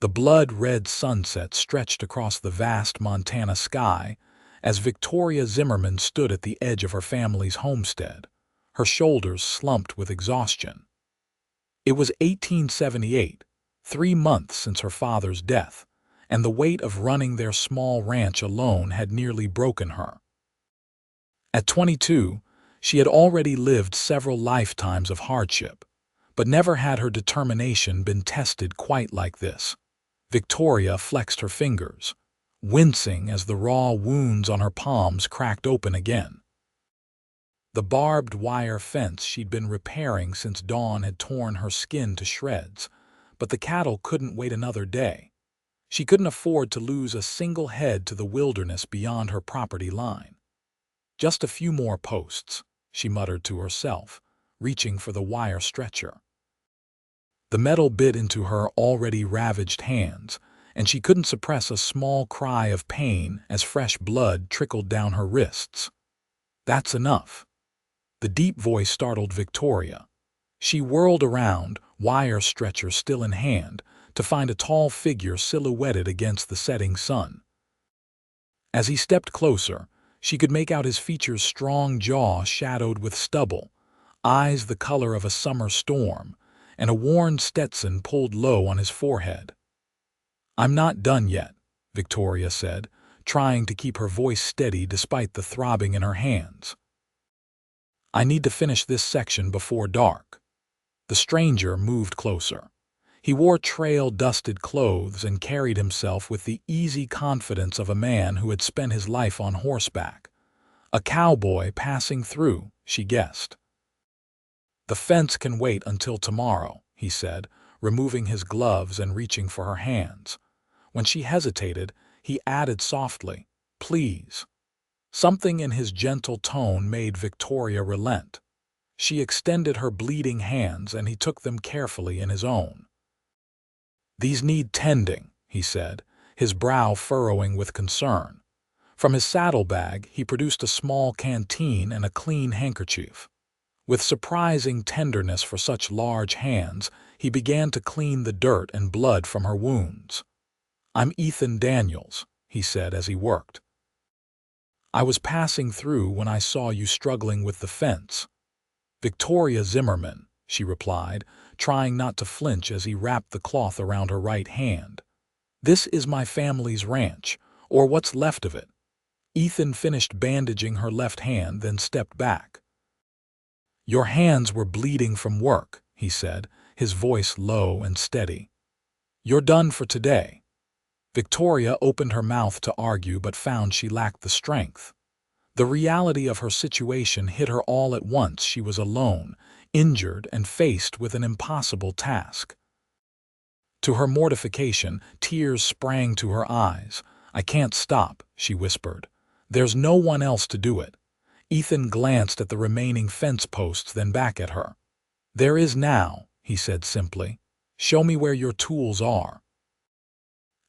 The blood-red sunset stretched across the vast Montana sky as Victoria Zimmerman stood at the edge of her family's homestead, her shoulders slumped with exhaustion. It was 1878, 3 months since her father's death, and the weight of running their small ranch alone had nearly broken her. At 22, she had already lived several lifetimes of hardship, but never had her determination been tested quite like this. Victoria flexed her fingers, wincing as the raw wounds on her palms cracked open again. The barbed wire fence she'd been repairing since Dawn had torn her skin to shreds, but the cattle couldn't wait another day. She couldn't afford to lose a single head to the wilderness beyond her property line. Just a few more posts, she muttered to herself, reaching for the wire stretcher. The metal bit into her already ravaged hands, and she couldn't suppress a small cry of pain as fresh blood trickled down her wrists. "That's enough." The deep voice startled Victoria. She whirled around, wire stretcher still in hand, to find a tall figure silhouetted against the setting sun. As he stepped closer, she could make out his features' strong jaw shadowed with stubble, eyes the color of a summer storm, and a worn Stetson pulled low on his forehead. "I'm not done yet," Victoria said, trying to keep her voice steady despite the throbbing in her hands. "I need to finish this section before dark." The stranger moved closer. He wore trail-dusted clothes and carried himself with the easy confidence of a man who had spent his life on horseback. A cowboy passing through, she guessed. "The fence can wait until tomorrow," he said, removing his gloves and reaching for her hands. When she hesitated, he added softly, "Please." Something in his gentle tone made Victoria relent. She extended her bleeding hands and he took them carefully in his own. "These need tending," he said, his brow furrowing with concern. From his saddlebag, he produced a small canteen and a clean handkerchief. With surprising tenderness for such large hands, he began to clean the dirt and blood from her wounds. "I'm Ethan Daniels," he said as he worked. "I was passing through when I saw you struggling with the fence." "Victoria Zimmerman," she replied, trying not to flinch as he wrapped the cloth around her right hand. "This is my family's ranch, or what's left of it." Ethan finished bandaging her left hand, then stepped back. "Your hands were bleeding from work," he said, his voice low and steady. "You're done for today." Victoria opened her mouth to argue but found she lacked the strength. The reality of her situation hit her all at once. She was alone, injured, and faced with an impossible task. To her mortification, tears sprang to her eyes. "I can't stop," she whispered. "There's no one else to do it." Ethan glanced at the remaining fence posts, then back at her. "There is now," he said simply. "Show me where your tools are."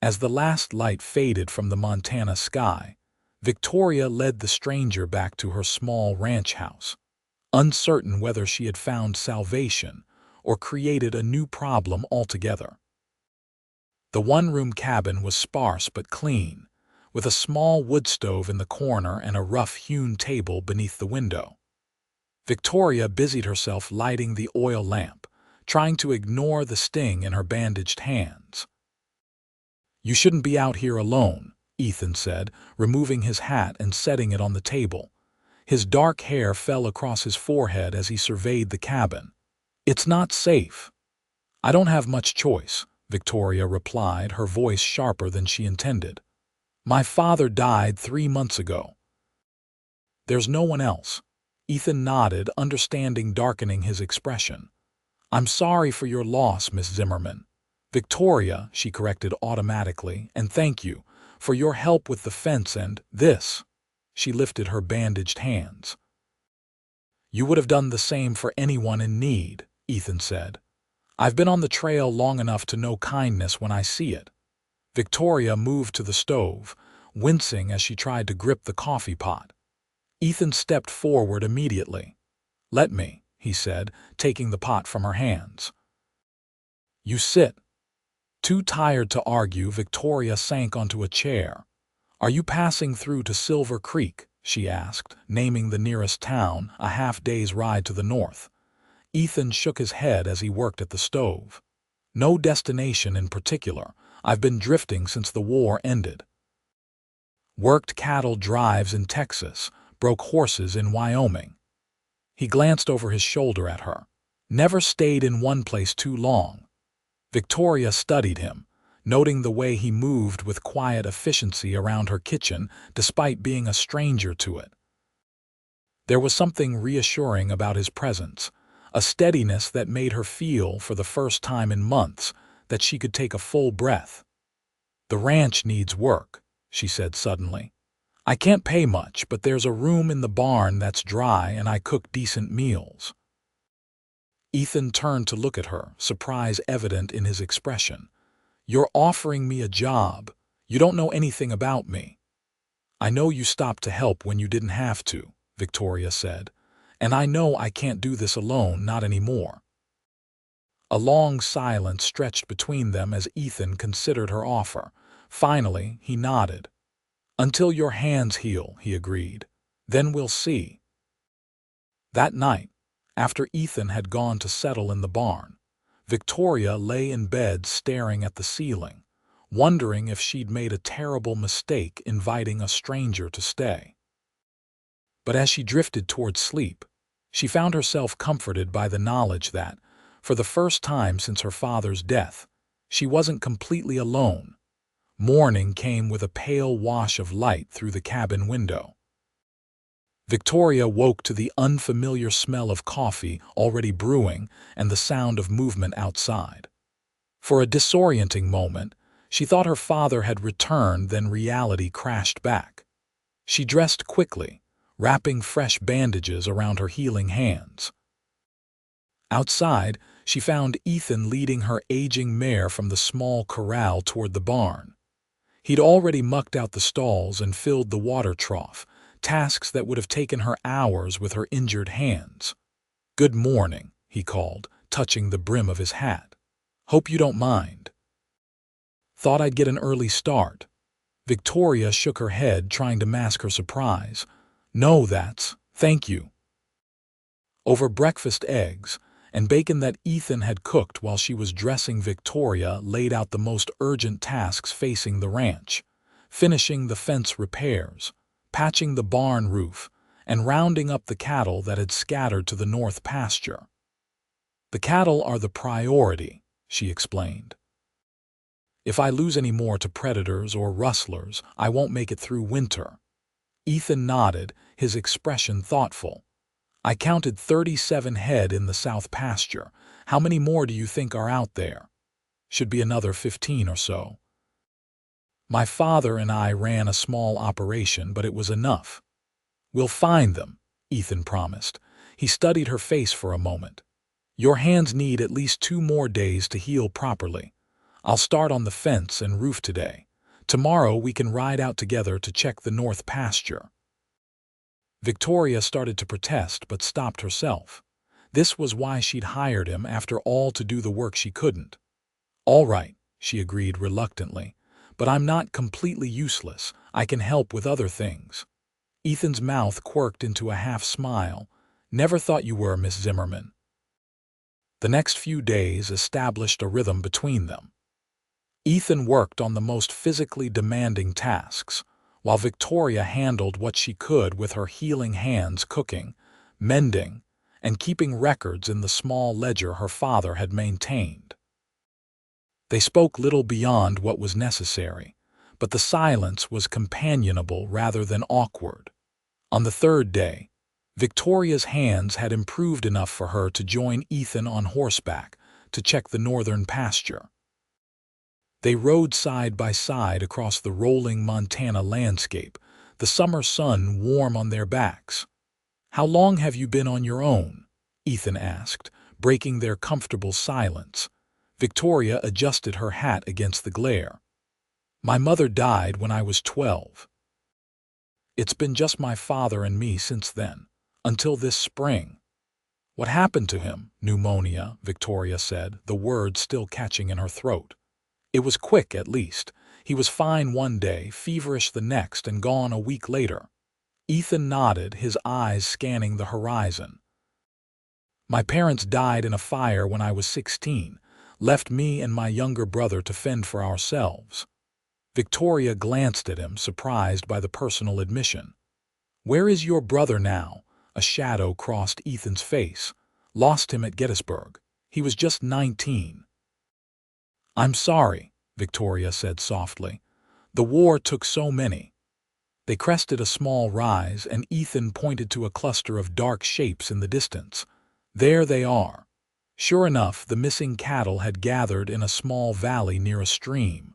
As the last light faded from the Montana sky, Victoria led the stranger back to her small ranch house, uncertain whether she had found salvation or created a new problem altogether. The one-room cabin was sparse but clean, with a small wood stove in the corner and a rough-hewn table beneath the window. Victoria busied herself lighting the oil lamp, trying to ignore the sting in her bandaged hands. "You shouldn't be out here alone," Ethan said, removing his hat and setting it on the table. His dark hair fell across his forehead as he surveyed the cabin. "It's not safe." "I don't have much choice," Victoria replied, her voice sharper than she intended. "My father died 3 months ago." "There's no one else." Ethan nodded, understanding darkening his expression. "I'm sorry for your loss, Miss Zimmerman." "Victoria," she corrected automatically, "and thank you for your help with the fence and this." She lifted her bandaged hands. "You would have done the same for anyone in need," Ethan said. "I've been on the trail long enough to know kindness when I see it." Victoria moved to the stove, wincing as she tried to grip the coffee pot. Ethan stepped forward immediately. "Let me," he said, taking the pot from her hands. "You sit." Too tired to argue, Victoria sank onto a chair. "Are you passing through to Silver Creek?" she asked, naming the nearest town, a half-day's ride to the north. Ethan shook his head as he worked at the stove. "No destination in particular. I've been drifting since the war ended. Worked cattle drives in Texas, broke horses in Wyoming." He glanced over his shoulder at her. "Never stayed in one place too long." Victoria studied him, noting the way he moved with quiet efficiency around her kitchen despite being a stranger to it. There was something reassuring about his presence, a steadiness that made her feel, for the first time in months, that she could take a full breath. "The ranch needs work," she said suddenly. "I can't pay much, but there's a room in the barn that's dry and I cook decent meals." Ethan turned to look at her, surprise evident in his expression. "You're offering me a job. You don't know anything about me." "I know you stopped to help when you didn't have to," Victoria said. "And I know I can't do this alone, not anymore." A long silence stretched between them as Ethan considered her offer. Finally, he nodded. "Until your hands heal," he agreed. "Then we'll see." That night, after Ethan had gone to settle in the barn, Victoria lay in bed staring at the ceiling, wondering if she'd made a terrible mistake inviting a stranger to stay. But as she drifted toward sleep, she found herself comforted by the knowledge that, for the first time since her father's death, she wasn't completely alone. Morning came with a pale wash of light through the cabin window. Victoria woke to the unfamiliar smell of coffee already brewing and the sound of movement outside. For a disorienting moment, she thought her father had returned, then reality crashed back. She dressed quickly, wrapping fresh bandages around her healing hands. Outside, she found Ethan leading her aging mare from the small corral toward the barn. He'd already mucked out the stalls and filled the water trough, tasks that would have taken her hours with her injured hands. "Good morning," he called, touching the brim of his hat. "Hope you don't mind." "Thought I'd get an early start." Victoria shook her head, trying to mask her surprise. "No, thank you." Over breakfast, eggs and bacon that Ethan had cooked while she was dressing, Victoria laid out the most urgent tasks facing the ranch: finishing the fence repairs, patching the barn roof, and rounding up the cattle that had scattered to the north pasture. "The cattle are the priority," she explained. "If I lose any more to predators or rustlers, I won't make it through winter." Ethan nodded, his expression thoughtful. "I counted 37 head in the south pasture. How many more do you think are out there?" "Should be another 15 or so. My father and I ran a small operation, but it was enough." "We'll find them," Ethan promised. He studied her face for a moment. "Your hands need at least 2 more days to heal properly. I'll start on the fence and roof today. Tomorrow we can ride out together to check the north pasture." Victoria started to protest but stopped herself. This was why she'd hired him, after all, to do the work she couldn't. "All right," she agreed reluctantly, "but I'm not completely useless. I can help with other things." Ethan's mouth quirked into a half-smile. "Never thought you were, Miss Zimmerman." The next few days established a rhythm between them. Ethan worked on the most physically demanding tasks, while Victoria handled what she could with her healing hands, cooking, mending, and keeping records in the small ledger her father had maintained. They spoke little beyond what was necessary, but the silence was companionable rather than awkward. On the third day, Victoria's hands had improved enough for her to join Ethan on horseback to check the northern pasture. They rode side by side across the rolling Montana landscape, the summer sun warm on their backs. "How long have you been on your own?" Ethan asked, breaking their comfortable silence. Victoria adjusted her hat against the glare. "My mother died when I was 12. It's been just my father and me since then, until this spring." "What happened to him?" "Pneumonia," Victoria said, the words still catching in her throat. It was quick, at least. He was fine one day, feverish the next, and gone a week later. Ethan nodded, his eyes scanning the horizon. My parents died in a fire when I was 16, left me and my younger brother to fend for ourselves. Victoria glanced at him, surprised by the personal admission. Where is your brother now? A shadow crossed Ethan's face. Lost him at Gettysburg. He was just 19. I'm sorry, Victoria said softly. The war took so many. They crested a small rise, and Ethan pointed to a cluster of dark shapes in the distance. There they are. Sure enough, the missing cattle had gathered in a small valley near a stream.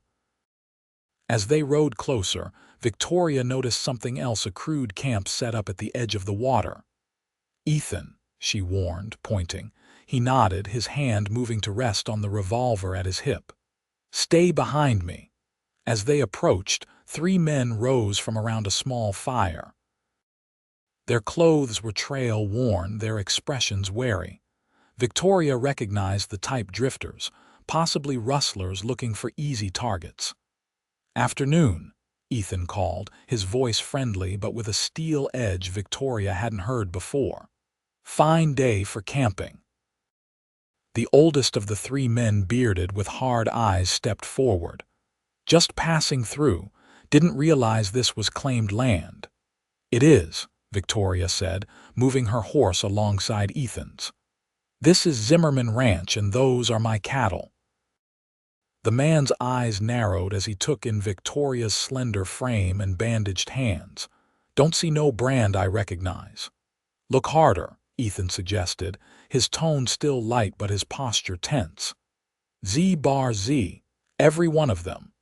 As they rode closer, Victoria noticed something else, a crude camp set up at the edge of the water. Ethan, she warned, pointing. He nodded, his hand moving to rest on the revolver at his hip. Stay behind me. As they approached, 3 men rose from around a small fire. Their clothes were trail-worn, their expressions wary. Victoria recognized the type: drifters, possibly rustlers looking for easy targets. Afternoon, Ethan called, his voice friendly but with a steel edge Victoria hadn't heard before. Fine day for camping. The oldest of the 3 men, bearded with hard eyes, stepped forward. Just passing through, didn't realize this was claimed land. It is, Victoria said, moving her horse alongside Ethan's. This is Zimmerman Ranch, and those are my cattle. The man's eyes narrowed as he took in Victoria's slender frame and bandaged hands. Don't see no brand I recognize. Look harder, Ethan suggested, his tone still light but his posture tense. Z, every one of them.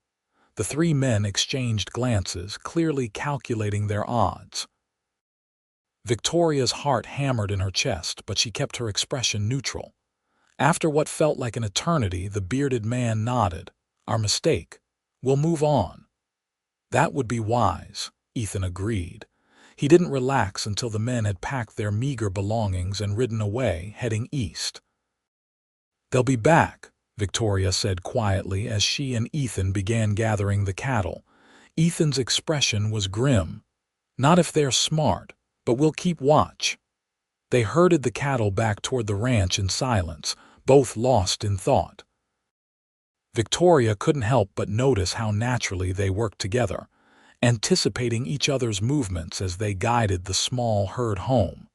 The 3 men exchanged glances, clearly calculating their odds. Victoria's heart hammered in her chest, but she kept her expression neutral. After what felt like an eternity, the bearded man nodded. Our mistake. We'll move on. That would be wise, Ethan agreed. He didn't relax until the men had packed their meager belongings and ridden away, heading east. They'll be back, Victoria said quietly as she and Ethan began gathering the cattle. Ethan's expression was grim. Not if they're smart, but we'll keep watch. They herded the cattle back toward the ranch in silence, both lost in thought. Victoria couldn't help but notice how naturally they worked together, anticipating each other's movements as they guided the small herd home.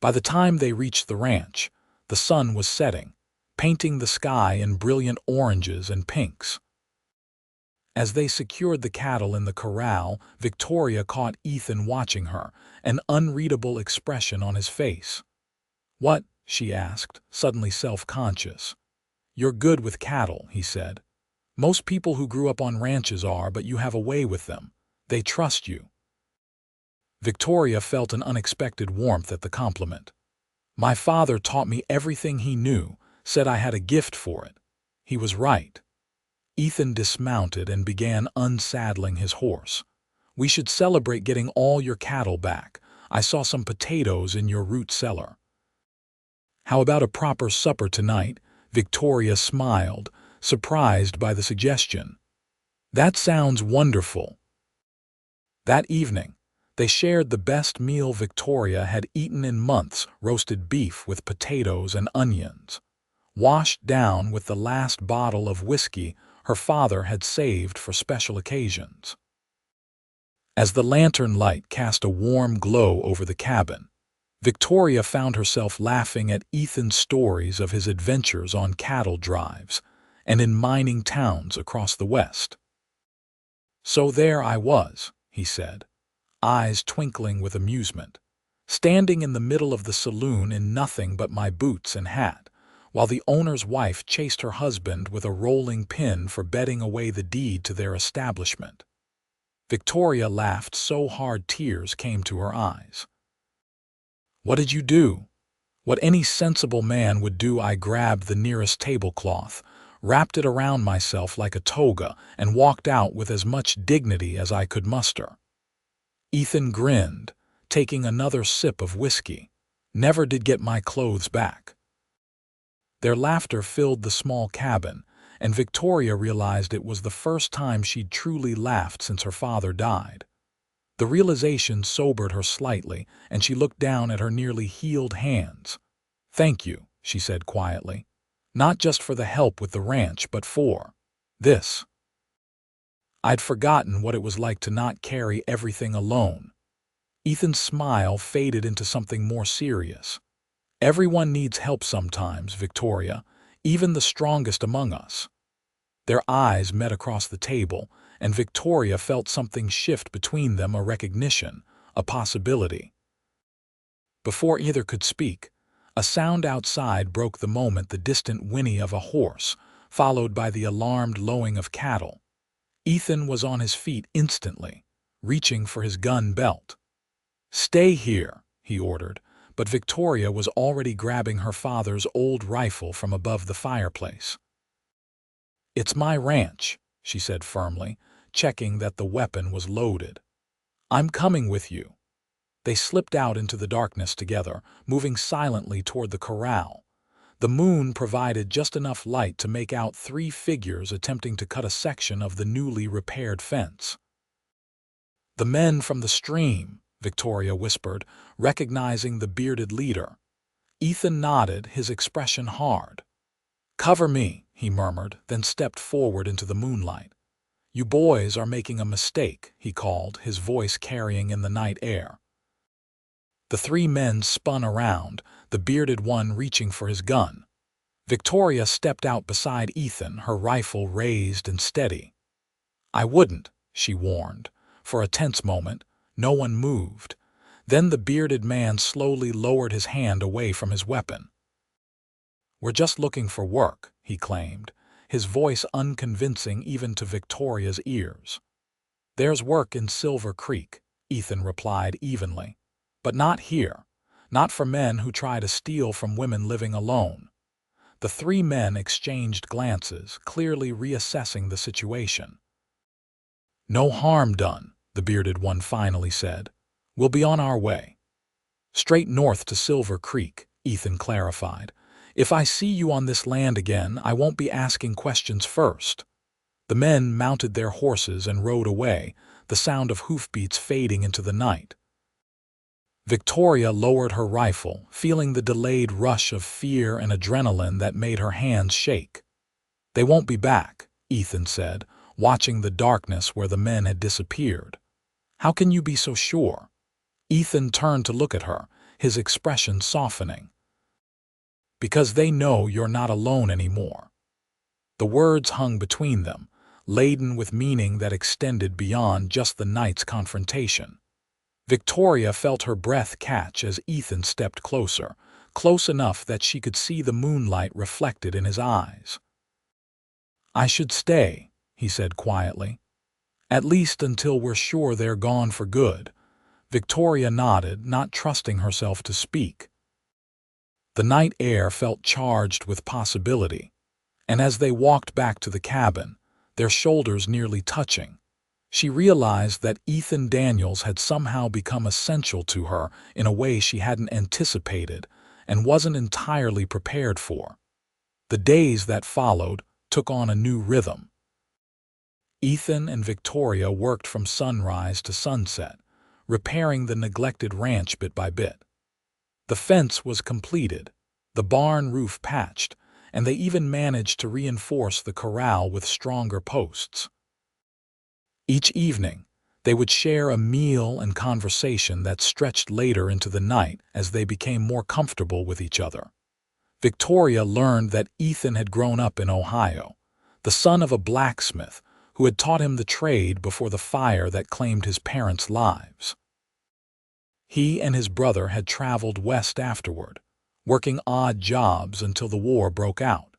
By the time they reached the ranch, the sun was setting, painting the sky in brilliant oranges and pinks. As they secured the cattle in the corral, Victoria caught Ethan watching her, an unreadable expression on his face. What? She asked, suddenly self-conscious. You're good with cattle, he said. Most people who grew up on ranches are, but you have a way with them. They trust you. Victoria felt an unexpected warmth at the compliment. My father taught me everything he knew, said I had a gift for it. He was right. Ethan dismounted and began unsaddling his horse. We should celebrate getting all your cattle back. I saw some potatoes in your root cellar. How about a proper supper tonight? Victoria smiled, surprised by the suggestion. That sounds wonderful. That evening, they shared the best meal Victoria had eaten in months: roasted beef with potatoes and onions, washed down with the last bottle of whiskey her father had saved for special occasions. As the lantern light cast a warm glow over the cabin, Victoria found herself laughing at Ethan's stories of his adventures on cattle drives and in mining towns across the West. So there I was, he said, eyes twinkling with amusement, standing in the middle of the saloon in nothing but my boots and hat, while the owner's wife chased her husband with a rolling pin for betting away the deed to their establishment. Victoria laughed so hard tears came to her eyes. What did you do? What any sensible man would do. I grabbed the nearest tablecloth, wrapped it around myself like a toga, and walked out with as much dignity as I could muster. Ethan grinned, taking another sip of whiskey. Never did get my clothes back. Their laughter filled the small cabin, and Victoria realized it was the first time she'd truly laughed since her father died. The realization sobered her slightly, and she looked down at her nearly healed hands. "Thank you," she said quietly. "Not just for the help with the ranch, but for this." I'd forgotten what it was like to not carry everything alone. Ethan's smile faded into something more serious. "Everyone needs help sometimes, Victoria, even the strongest among us." Their eyes met across the table, and Victoria felt something shift between them, a recognition, a possibility. Before either could speak, a sound outside broke the moment, the distant whinny of a horse, followed by the alarmed lowing of cattle. Ethan was on his feet instantly, reaching for his gun belt. "Stay here," he ordered, but Victoria was already grabbing her father's old rifle from above the fireplace. "It's my ranch," she said firmly, checking that the weapon was loaded. "I'm coming with you." They slipped out into the darkness together, moving silently toward the corral. The moon provided just enough light to make out three figures attempting to cut a section of the newly repaired fence. "The men from the stream," Victoria whispered, recognizing the bearded leader. Ethan nodded, his expression hard. "Cover me," he murmured, then stepped forward into the moonlight. "You boys are making a mistake," he called, his voice carrying in the night air. The three men spun around, the bearded one reaching for his gun. Victoria stepped out beside Ethan, her rifle raised and steady. "I wouldn't," she warned. For a tense moment, no one moved. Then the bearded man slowly lowered his hand away from his weapon. "We're just looking for work," he claimed, his voice unconvincing even to Victoria's ears. "There's work in Silver Creek," Ethan replied evenly. "But not here. Not for men who try to steal from women living alone." The three men exchanged glances, clearly reassessing the situation. "No harm done," the bearded one finally said. "We'll be on our way." "Straight north to Silver Creek," Ethan clarified. "If I see you on this land again, I won't be asking questions first." The men mounted their horses and rode away, the sound of hoofbeats fading into the night. Victoria lowered her rifle, feeling the delayed rush of fear and adrenaline that made her hands shake. "They won't be back," Ethan said, watching the darkness where the men had disappeared. "How can you be so sure?" Ethan turned to look at her, his expression softening. "Because they know you're not alone anymore." The words hung between them, laden with meaning that extended beyond just the night's confrontation. Victoria felt her breath catch as Ethan stepped closer, close enough that she could see the moonlight reflected in his eyes. "I should stay," he said quietly. "At least until we're sure they're gone for good." Victoria nodded, not trusting herself to speak. The night air felt charged with possibility, and as they walked back to the cabin, their shoulders nearly touching, she realized that Ethan Daniels had somehow become essential to her in a way she hadn't anticipated and wasn't entirely prepared for. The days that followed took on a new rhythm. Ethan and Victoria worked from sunrise to sunset, repairing the neglected ranch bit by bit. The fence was completed, the barn roof patched, and they even managed to reinforce the corral with stronger posts. Each evening, they would share a meal and conversation that stretched later into the night as they became more comfortable with each other. Victoria learned that Ethan had grown up in Ohio, the son of a blacksmith who had taught him the trade before the fire that claimed his parents' lives. He and his brother had traveled west afterward, working odd jobs until the war broke out.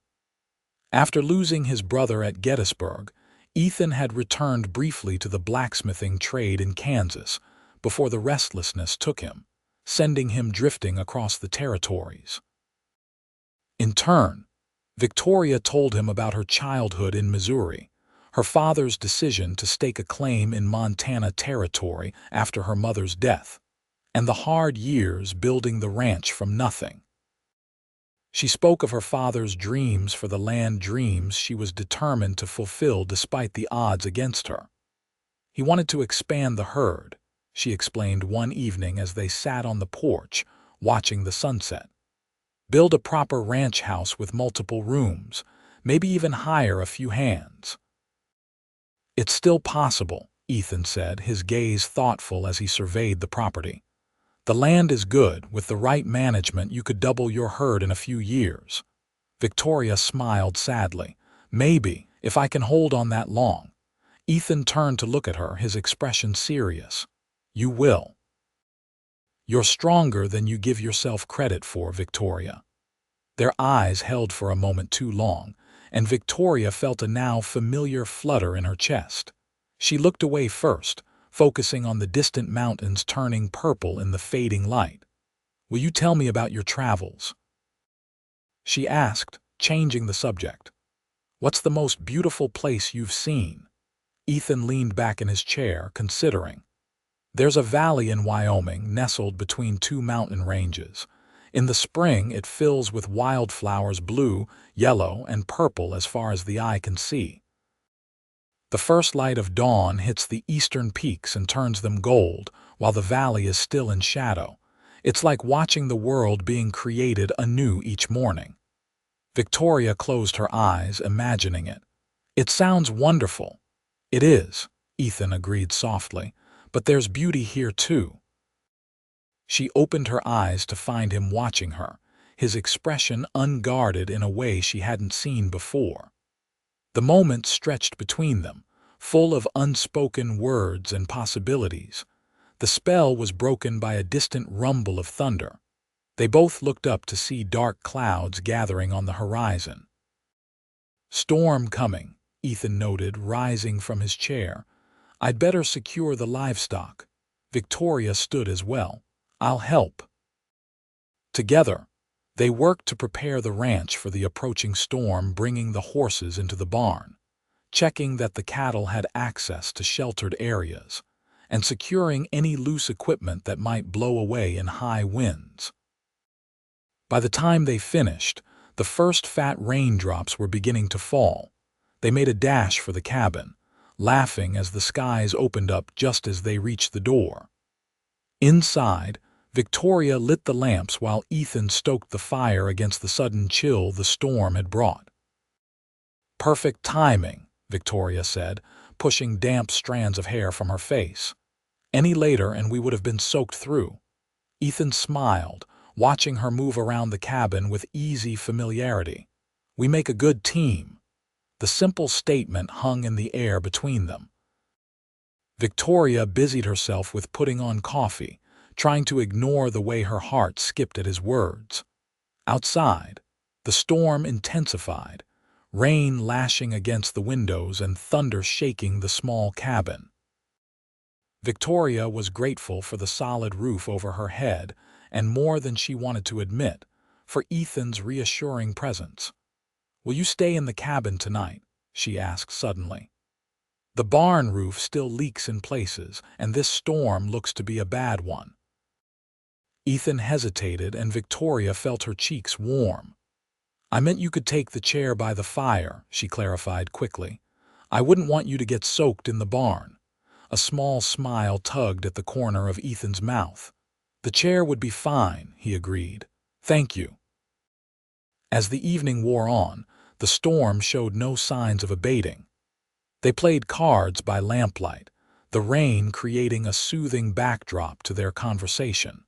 After losing his brother at Gettysburg, Ethan had returned briefly to the blacksmithing trade in Kansas before the restlessness took him, sending him drifting across the territories. In turn, Victoria told him about her childhood in Missouri, her father's decision to stake a claim in Montana territory after her mother's death, and the hard years building the ranch from nothing. She spoke of her father's dreams for the land, dreams she was determined to fulfill despite the odds against her. He wanted to expand the herd, she explained one evening as they sat on the porch, watching the sunset. Build a proper ranch house with multiple rooms, maybe even hire a few hands. It's still possible, Ethan said, his gaze thoughtful as he surveyed the property. The land is good. With the right management, you could double your herd in a few years. Victoria smiled sadly. Maybe, if I can hold on that long. Ethan turned to look at her, his expression serious. You will. You're stronger than you give yourself credit for, Victoria. Their eyes held for a moment too long, and Victoria felt a now familiar flutter in her chest. She looked away first, focusing on the distant mountains turning purple in the fading light. Will you tell me about your travels? She asked, changing the subject. What's the most beautiful place you've seen? Ethan leaned back in his chair, considering. There's a valley in Wyoming nestled between two mountain ranges. In the spring, it fills with wildflowers, blue, yellow, and purple as far as the eye can see. The first light of dawn hits the eastern peaks and turns them gold, while the valley is still in shadow. It's like watching the world being created anew each morning. Victoria closed her eyes, imagining it. It sounds wonderful. It is, Ethan agreed softly, but there's beauty here too. She opened her eyes to find him watching her, his expression unguarded in a way she hadn't seen before. The moment stretched between them, full of unspoken words and possibilities. The spell was broken by a distant rumble of thunder. They both looked up to see dark clouds gathering on the horizon. Storm coming, Ethan noted, rising from his chair. I'd better secure the livestock. Victoria stood as well. I'll help. Together, they worked to prepare the ranch for the approaching storm, bringing the horses into the barn, checking that the cattle had access to sheltered areas, and securing any loose equipment that might blow away in high winds. By the time they finished, the first fat raindrops were beginning to fall. They made a dash for the cabin, laughing as the skies opened up just as they reached the door. Inside, Victoria lit the lamps while Ethan stoked the fire against the sudden chill the storm had brought. Perfect timing, Victoria said, pushing damp strands of hair from her face. Any later and we would have been soaked through. Ethan smiled, watching her move around the cabin with easy familiarity. We make a good team. The simple statement hung in the air between them. Victoria busied herself with putting on coffee, trying to ignore the way her heart skipped at his words. Outside, the storm intensified, rain lashing against the windows and thunder shaking the small cabin. Victoria was grateful for the solid roof over her head, and more than she wanted to admit, for Ethan's reassuring presence. Will you stay in the cabin tonight? She asked suddenly. The barn roof still leaks in places, and this storm looks to be a bad one. Ethan hesitated, and Victoria felt her cheeks warm. I meant you could take the chair by the fire, she clarified quickly. I wouldn't want you to get soaked in the barn. A small smile tugged at the corner of Ethan's mouth. The chair would be fine, he agreed. Thank you. As the evening wore on, the storm showed no signs of abating. They played cards by lamplight, the rain creating a soothing backdrop to their conversation.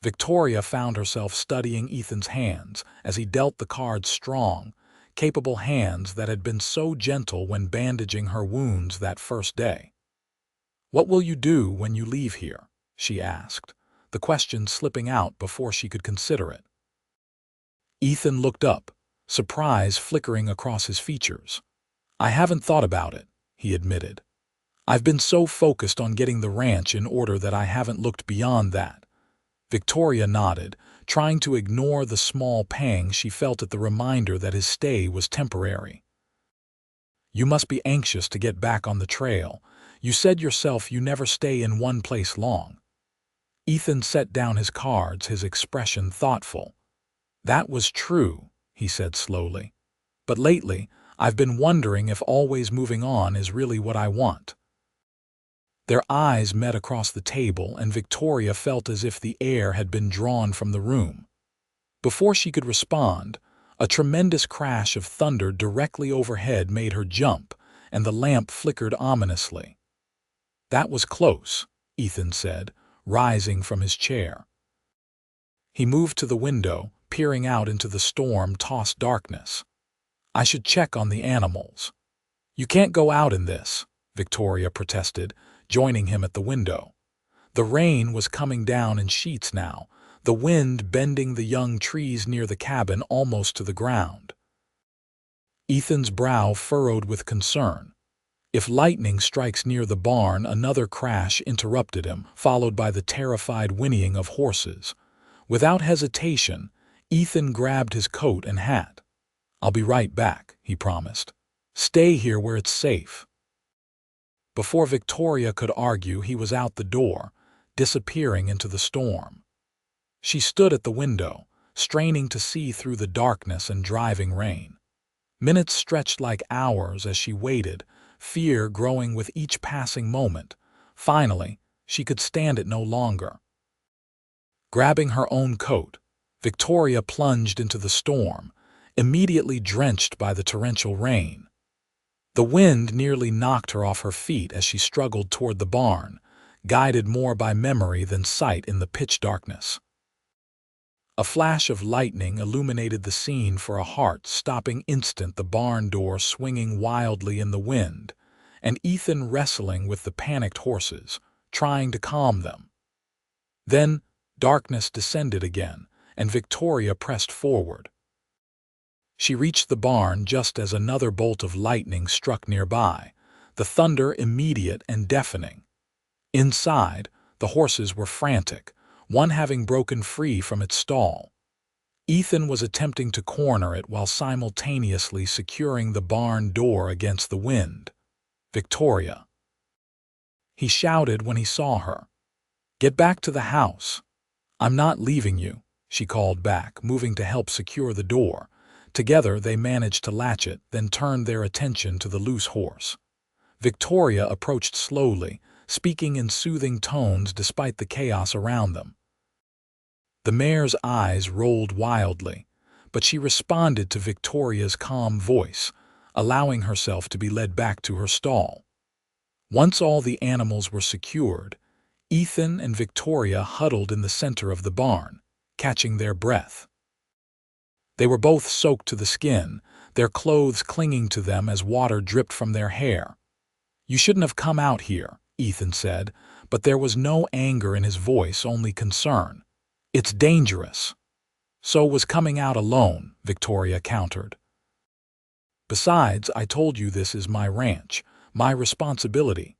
Victoria found herself studying Ethan's hands as he dealt the cards, strong, capable hands that had been so gentle when bandaging her wounds that first day. What will you do when you leave here? She asked, the question slipping out before she could consider it. Ethan looked up, surprise flickering across his features. I haven't thought about it, he admitted. I've been so focused on getting the ranch in order that I haven't looked beyond that. Victoria nodded, trying to ignore the small pang she felt at the reminder that his stay was temporary. You must be anxious to get back on the trail. You said yourself you never stay in one place long. Ethan set down his cards, his expression thoughtful. That was true, he said slowly. But lately, I've been wondering if always moving on is really what I want. Their eyes met across the table, and Victoria felt as if the air had been drawn from the room. Before she could respond, a tremendous crash of thunder directly overhead made her jump, and the lamp flickered ominously. That was close, Ethan said, rising from his chair. He moved to the window, peering out into the storm-tossed darkness. I should check on the animals. You can't go out in this, Victoria protested, joining him at the window. The rain was coming down in sheets now, the wind bending the young trees near the cabin almost to the ground. Ethan's brow furrowed with concern. If lightning strikes near the barn, another crash interrupted him, followed by the terrified whinnying of horses. Without hesitation, Ethan grabbed his coat and hat. I'll be right back, he promised. Stay here where it's safe. Before Victoria could argue, he was out the door, disappearing into the storm. She stood at the window, straining to see through the darkness and driving rain. Minutes stretched like hours as she waited, fear growing with each passing moment. Finally, she could stand it no longer. Grabbing her own coat, Victoria plunged into the storm, immediately drenched by the torrential rain. The wind nearly knocked her off her feet as she struggled toward the barn, guided more by memory than sight in the pitch darkness. A flash of lightning illuminated the scene for a heart-stopping instant, the barn door swinging wildly in the wind, and Ethan wrestling with the panicked horses, trying to calm them. Then, darkness descended again, and Victoria pressed forward. She reached the barn just as another bolt of lightning struck nearby, the thunder immediate and deafening. Inside, the horses were frantic, one having broken free from its stall. Ethan was attempting to corner it while simultaneously securing the barn door against the wind. Victoria. He shouted when he saw her. Get back to the house. I'm not leaving you, she called back, moving to help secure the door. Together they managed to latch it, then turned their attention to the loose horse. Victoria approached slowly, speaking in soothing tones despite the chaos around them. The mare's eyes rolled wildly, but she responded to Victoria's calm voice, allowing herself to be led back to her stall. Once all the animals were secured, Ethan and Victoria huddled in the center of the barn, catching their breath. They were both soaked to the skin, their clothes clinging to them as water dripped from their hair. You shouldn't have come out here, Ethan said, but there was no anger in his voice, only concern. It's dangerous. So was coming out alone, Victoria countered. Besides, I told you this is my ranch, my responsibility.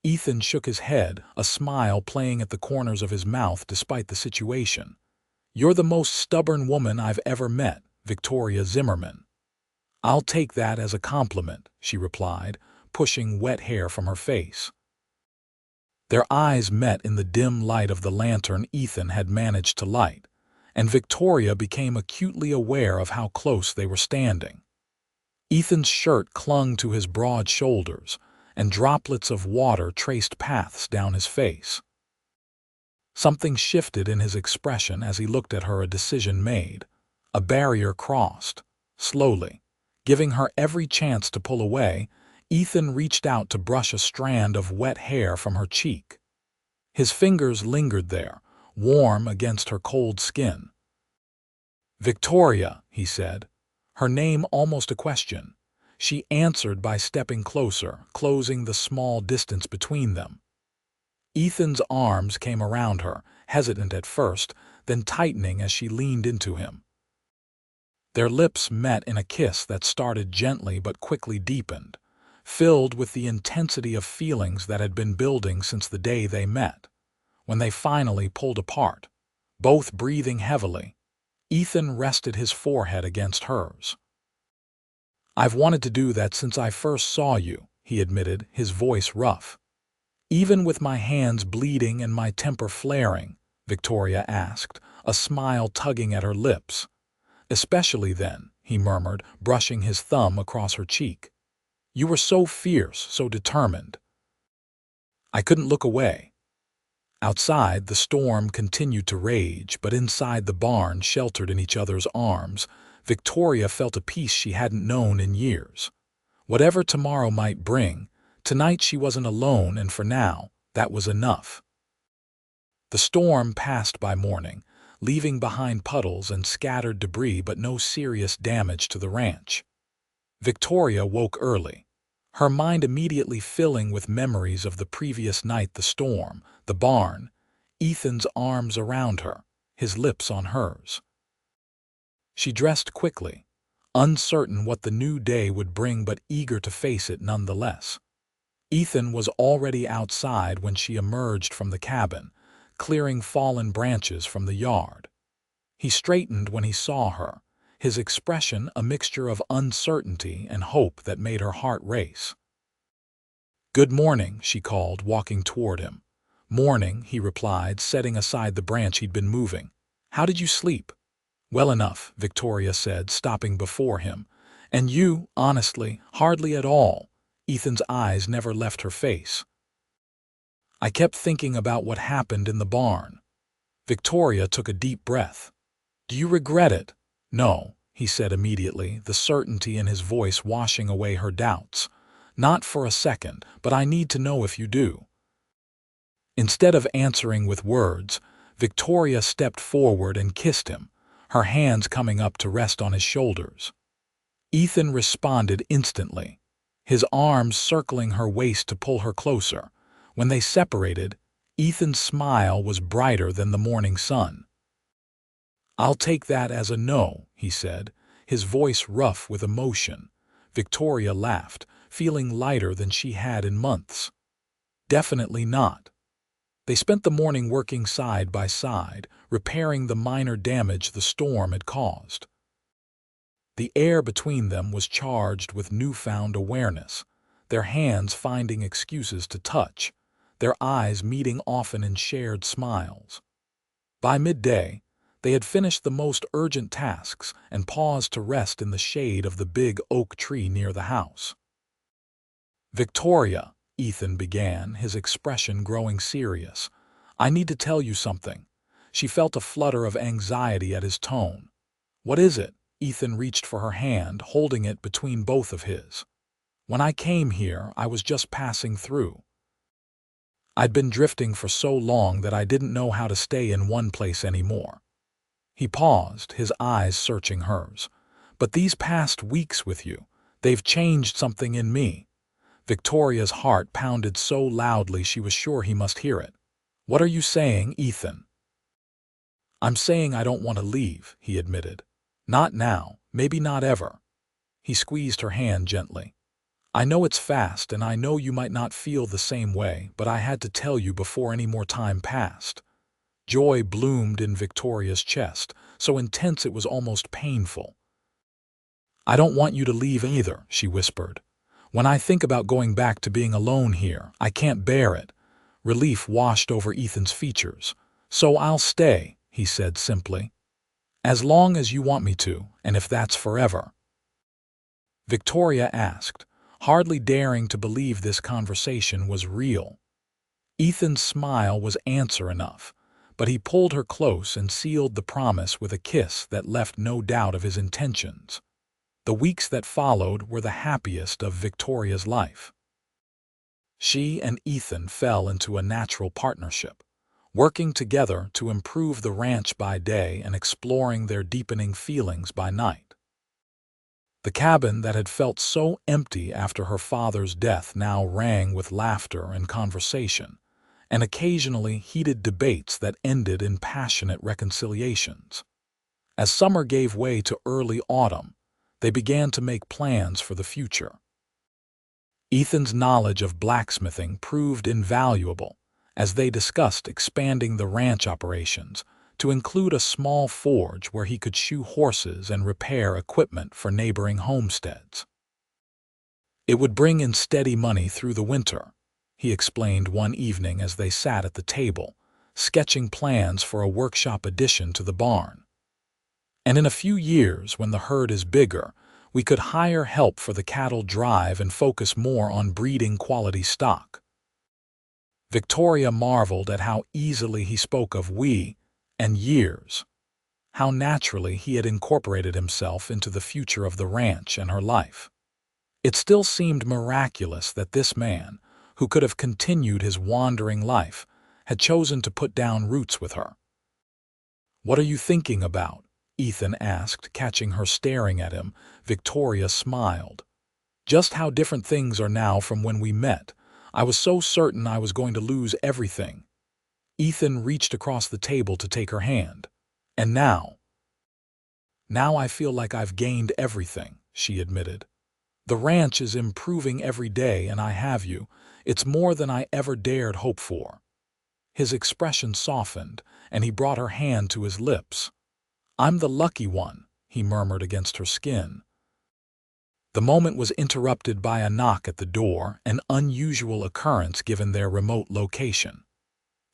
Ethan shook his head, a smile playing at the corners of his mouth despite the situation. You're the most stubborn woman I've ever met, Victoria Zimmerman. I'll take that as a compliment, she replied, pushing wet hair from her face. Their eyes met in the dim light of the lantern Ethan had managed to light, and Victoria became acutely aware of how close they were standing. Ethan's shirt clung to his broad shoulders, and droplets of water traced paths down his face. Something shifted in his expression as he looked at her, a decision made. A barrier crossed. Slowly, giving her every chance to pull away, Ethan reached out to brush a strand of wet hair from her cheek. His fingers lingered there, warm against her cold skin. Victoria, he said, her name almost a question. She answered by stepping closer, closing the small distance between them. Ethan's arms came around her, hesitant at first, then tightening as she leaned into him. Their lips met in a kiss that started gently but quickly deepened, filled with the intensity of feelings that had been building since the day they met. When they finally pulled apart, both breathing heavily, Ethan rested his forehead against hers. I've wanted to do that since I first saw you, he admitted, his voice rough. Even with my hands bleeding and my temper flaring, Victoria asked, a smile tugging at her lips. Especially then, he murmured, brushing his thumb across her cheek. You were so fierce, so determined. I couldn't look away. Outside, the storm continued to rage, but inside the barn, sheltered in each other's arms, Victoria felt a peace she hadn't known in years. Whatever tomorrow might bring, tonight she wasn't alone, and for now, that was enough. The storm passed by morning, leaving behind puddles and scattered debris but no serious damage to the ranch. Victoria woke early, her mind immediately filling with memories of the previous night, the storm, the barn, Ethan's arms around her, his lips on hers. She dressed quickly, uncertain what the new day would bring but eager to face it nonetheless. Ethan was already outside when she emerged from the cabin, clearing fallen branches from the yard. He straightened when he saw her, his expression a mixture of uncertainty and hope that made her heart race. "Good morning," she called, walking toward him. "Morning," he replied, setting aside the branch he'd been moving. "How did you sleep?" "Well enough," Victoria said, stopping before him. "And you, honestly, hardly at all." Ethan's eyes never left her face. "I kept thinking about what happened in the barn." Victoria took a deep breath. "Do you regret it?" "No," he said immediately, the certainty in his voice washing away her doubts. "Not for a second, but I need to know if you do." Instead of answering with words, Victoria stepped forward and kissed him, her hands coming up to rest on his shoulders. Ethan responded instantly, his arms circling her waist to pull her closer. When they separated, Ethan's smile was brighter than the morning sun. "I'll take that as a no," he said, his voice rough with emotion. Victoria laughed, feeling lighter than she had in months. "Definitely not." They spent the morning working side by side, repairing the minor damage the storm had caused. The air between them was charged with newfound awareness, their hands finding excuses to touch, their eyes meeting often in shared smiles. By midday, they had finished the most urgent tasks and paused to rest in the shade of the big oak tree near the house. "Victoria," Ethan began, his expression growing serious, "I need to tell you something." She felt a flutter of anxiety at his tone. "What is it?" Ethan reached for her hand, holding it between both of his. "When I came here, I was just passing through. I'd been drifting for so long that I didn't know how to stay in one place anymore." He paused, his eyes searching hers. "But these past weeks with you, they've changed something in me." Victoria's heart pounded so loudly she was sure he must hear it. "What are you saying, Ethan?" "I'm saying I don't want to leave," he admitted. "Not now, maybe not ever." He squeezed her hand gently. "I know it's fast, and I know you might not feel the same way, but I had to tell you before any more time passed." Joy bloomed in Victoria's chest, so intense it was almost painful. "I don't want you to leave either," she whispered. "When I think about going back to being alone here, I can't bear it." Relief washed over Ethan's features. "So I'll stay," he said simply. "As long as you want me to, and if that's forever." Victoria asked, hardly daring to believe this conversation was real. Ethan's smile was answer enough, but he pulled her close and sealed the promise with a kiss that left no doubt of his intentions. The weeks that followed were the happiest of Victoria's life. She and Ethan fell into a natural partnership, working together to improve the ranch by day and exploring their deepening feelings by night. The cabin that had felt so empty after her father's death now rang with laughter and conversation, and occasionally heated debates that ended in passionate reconciliations. As summer gave way to early autumn, they began to make plans for the future. Ethan's knowledge of blacksmithing proved invaluable as they discussed expanding the ranch operations to include a small forge where he could shoe horses and repair equipment for neighboring homesteads. It would bring in steady money through the winter, he explained one evening as they sat at the table, sketching plans for a workshop addition to the barn. And in a few years, when the herd is bigger, we could hire help for the cattle drive and focus more on breeding quality stock. Victoria marveled at how easily he spoke of we and years, how naturally he had incorporated himself into the future of the ranch and her life. It still seemed miraculous that this man, who could have continued his wandering life, had chosen to put down roots with her. "What are you thinking about?" Ethan asked, catching her staring at him. Victoria smiled. "Just how different things are now from when we met. I was so certain I was going to lose everything." Ethan reached across the table to take her hand. "And now I feel like I've gained everything," she admitted. "The ranch is improving every day and I have you. It's more than I ever dared hope for." His expression softened, and he brought her hand to his lips. "I'm the lucky one," he murmured against her skin. The moment was interrupted by a knock at the door, an unusual occurrence given their remote location.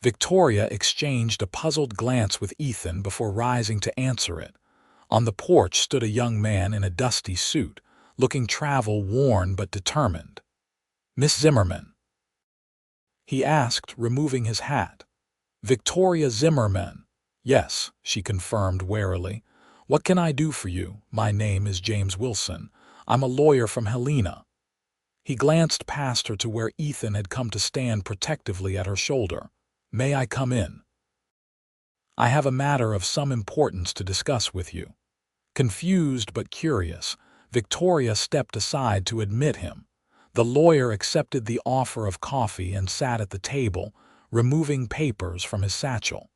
Victoria exchanged a puzzled glance with Ethan before rising to answer it. On the porch stood a young man in a dusty suit, looking travel-worn but determined. "Miss Zimmerman?" he asked, removing his hat. "Victoria Zimmerman." "Yes," she confirmed warily. "What can I do for you? My name is James Wilson. I'm a lawyer from Helena." He glanced past her to where Ethan had come to stand protectively at her shoulder. "May I come in? I have a matter of some importance to discuss with you." Confused but curious, Victoria stepped aside to admit him. The lawyer accepted the offer of coffee and sat at the table, removing papers from his satchel.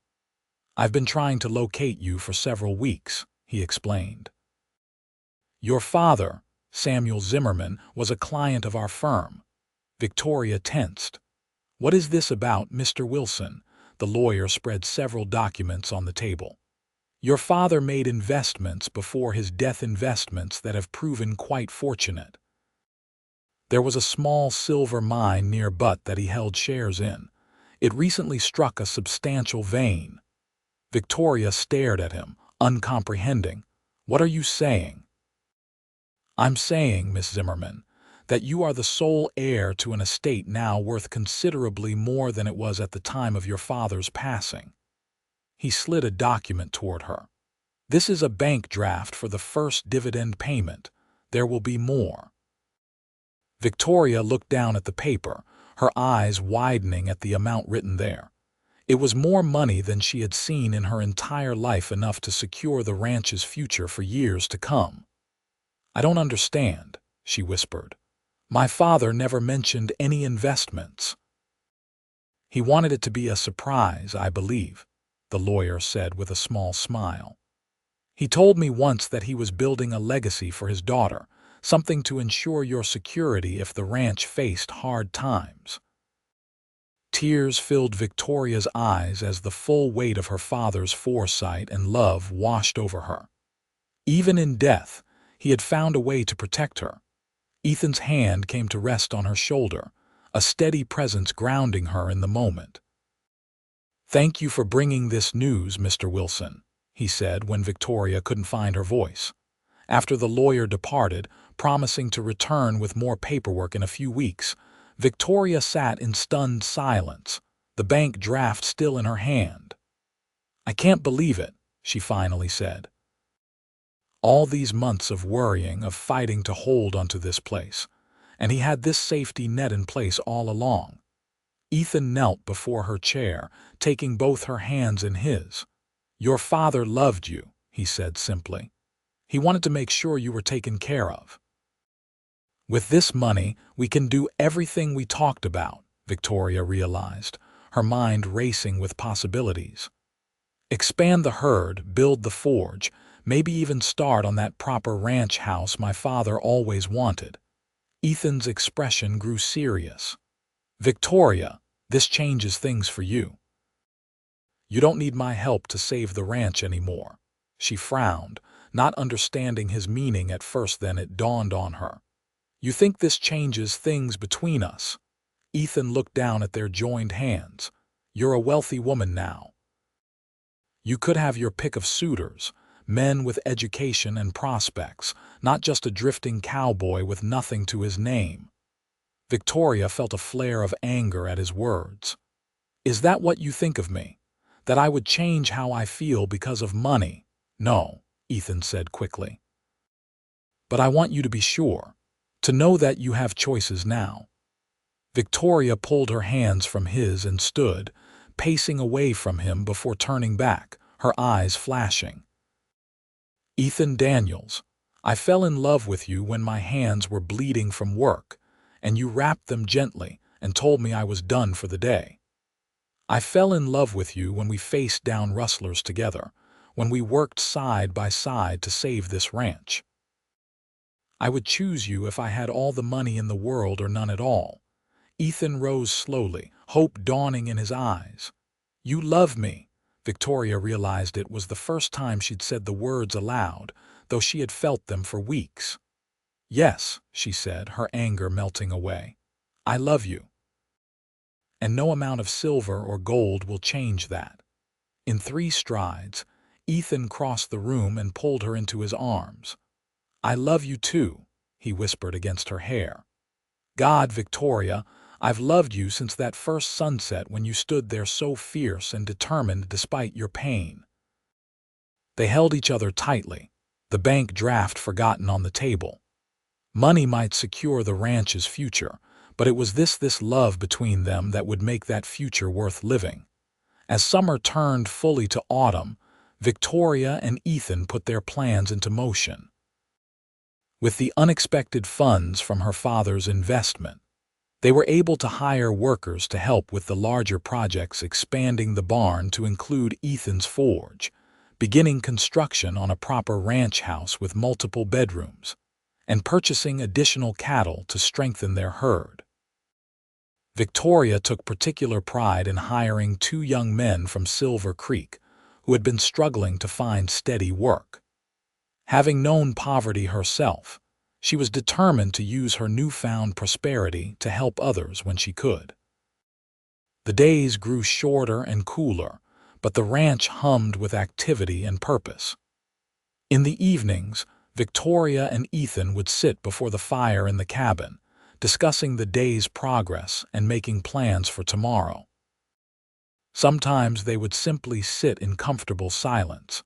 "I've been trying to locate you for several weeks," he explained. "Your father, Samuel Zimmerman, was a client of our firm." Victoria tensed. "What is this about, Mr. Wilson?" The lawyer spread several documents on the table. "Your father made investments before his death, investments that have proven quite fortunate. There was a small silver mine near Butte that he held shares in. It recently struck a substantial vein." Victoria stared at him, uncomprehending. "What are you saying?" "I'm saying, Miss Zimmerman, that you are the sole heir to an estate now worth considerably more than it was at the time of your father's passing." He slid a document toward her. "This is a bank draft for the first dividend payment. There will be more." Victoria looked down at the paper, her eyes widening at the amount written there. It was more money than she had seen in her entire life, enough to secure the ranch's future for years to come. "I don't understand," she whispered. "My father never mentioned any investments." "He wanted it to be a surprise, I believe," the lawyer said with a small smile. "He told me once that he was building a legacy for his daughter, something to ensure your security if the ranch faced hard times." Tears filled Victoria's eyes as the full weight of her father's foresight and love washed over her. Even in death, he had found a way to protect her. Ethan's hand came to rest on her shoulder, a steady presence grounding her in the moment. "Thank you for bringing this news, Mr. Wilson," he said when Victoria couldn't find her voice. After the lawyer departed, promising to return with more paperwork in a few weeks, Victoria sat in stunned silence, the bank draft still in her hand. "I can't believe it," she finally said. "All these months of worrying, of fighting to hold onto this place, and he had this safety net in place all along." Ethan knelt before her chair, taking both her hands in his. "Your father loved you," he said simply. "He wanted to make sure you were taken care of. With this money, we can do everything we talked about," Victoria realized, her mind racing with possibilities. "Expand the herd, build the forge, maybe even start on that proper ranch house my father always wanted." Ethan's expression grew serious. "Victoria, this changes things for you. You don't need my help to save the ranch anymore." She frowned, not understanding his meaning at first, then it dawned on her. "You think this changes things between us?" Ethan looked down at their joined hands. "You're a wealthy woman now. You could have your pick of suitors, men with education and prospects, not just a drifting cowboy with nothing to his name. Victoria felt a flare of anger at his words. "Is that what you think of me? That I would change how I feel because of money?" "No," Ethan said quickly. "But I want you to be sure, to know that you have choices now." Victoria pulled her hands from his and stood, pacing away from him before turning back, her eyes flashing. "Ethan Daniels, I fell in love with you when my hands were bleeding from work, and you wrapped them gently and told me I was done for the day. I fell in love with you when we faced down rustlers together, when we worked side by side to save this ranch. I would choose you if I had all the money in the world or none at all." Ethan rose slowly, hope dawning in his eyes. "You love me." Victoria realized it was the first time she'd said the words aloud, though she had felt them for weeks. "Yes," she said, her anger melting away. "I love you. And no amount of silver or gold will change that." In 3 strides, Ethan crossed the room and pulled her into his arms. "I love you too," he whispered against her hair. "God, Victoria, I've loved you since that first sunset when you stood there so fierce and determined despite your pain." They held each other tightly, the bank draft forgotten on the table. Money might secure the ranch's future, but it was this love between them that would make that future worth living. As summer turned fully to autumn, Victoria and Ethan put their plans into motion. With the unexpected funds from her father's investment, they were able to hire workers to help with the larger projects, expanding the barn to include Ethan's forge, beginning construction on a proper ranch house with multiple bedrooms, and purchasing additional cattle to strengthen their herd. Victoria took particular pride in hiring 2 young men from Silver Creek who had been struggling to find steady work. Having known poverty herself, she was determined to use her newfound prosperity to help others when she could. The days grew shorter and cooler, but the ranch hummed with activity and purpose. In the evenings, Victoria and Ethan would sit before the fire in the cabin, discussing the day's progress and making plans for tomorrow. Sometimes they would simply sit in comfortable silence,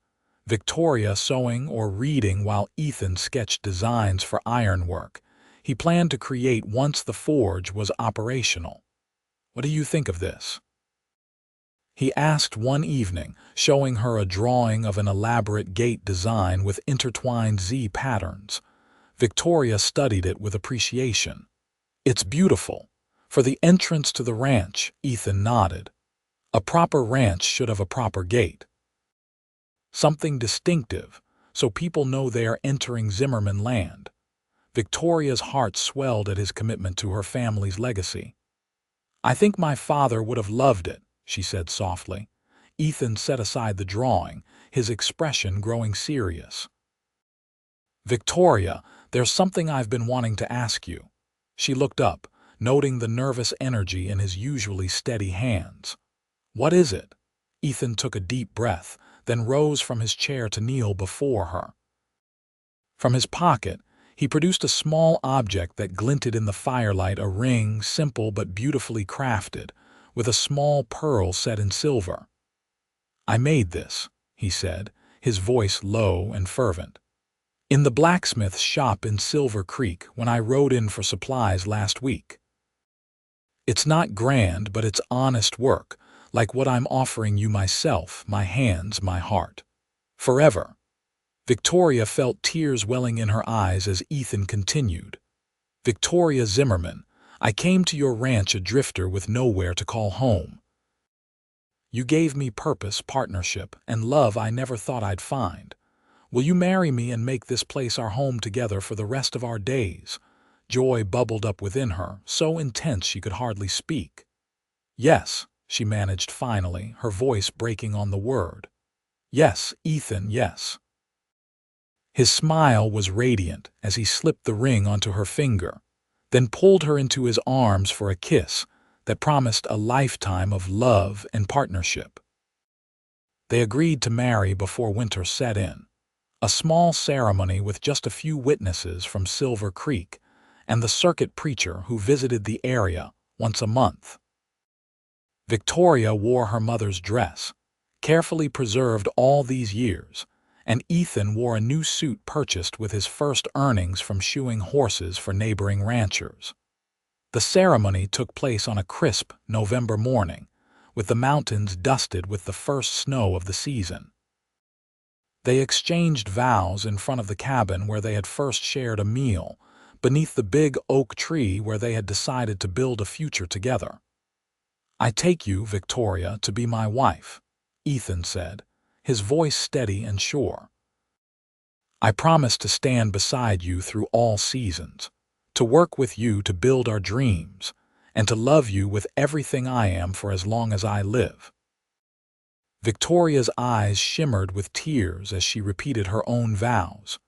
Victoria sewing or reading while Ethan sketched designs for ironwork he planned to create once the forge was operational. "What do you think of this?" he asked one evening, showing her a drawing of an elaborate gate design with intertwined Z patterns. Victoria studied it with appreciation. "It's beautiful. For the entrance to the ranch," Ethan nodded. "A proper ranch should have a proper gate. Something distinctive, so people know they are entering Zimmerman land." Victoria's heart swelled at his commitment to her family's legacy. "I think my father would have loved it," she said softly. Ethan set aside the drawing, his expression growing serious. "Victoria, there's something I've been wanting to ask you." She looked up, noting the nervous energy in his usually steady hands. "What is it?" Ethan took a deep breath, then rose from his chair to kneel before her. From his pocket, he produced a small object that glinted in the firelight, a ring, simple but beautifully crafted, with a small pearl set in silver. "I made this," he said, his voice low and fervent, "in the blacksmith's shop in Silver Creek when I rode in for supplies last week. It's not grand, but it's honest work, like what I'm offering you myself, my hands, my heart. Forever." Victoria felt tears welling in her eyes as Ethan continued. "Victoria Zimmerman, I came to your ranch a drifter with nowhere to call home. You gave me purpose, partnership, and love I never thought I'd find. Will you marry me and make this place our home together for the rest of our days?" Joy bubbled up within her, so intense she could hardly speak. "Yes," she managed finally, her voice breaking on the word. "Yes, Ethan, yes." His smile was radiant as he slipped the ring onto her finger, then pulled her into his arms for a kiss that promised a lifetime of love and partnership. They agreed to marry before winter set in. A small ceremony with just a few witnesses from Silver Creek and the circuit preacher who visited the area once a month. Victoria wore her mother's dress, carefully preserved all these years, and Ethan wore a new suit purchased with his first earnings from shoeing horses for neighboring ranchers. The ceremony took place on a crisp November morning, with the mountains dusted with the first snow of the season. They exchanged vows in front of the cabin where they had first shared a meal, beneath the big oak tree where they had decided to build a future together. "I take you, Victoria, to be my wife," Ethan said, his voice steady and sure. "I promise to stand beside you through all seasons, to work with you to build our dreams, and to love you with everything I am for as long as I live." Victoria's eyes shimmered with tears as she repeated her own vows,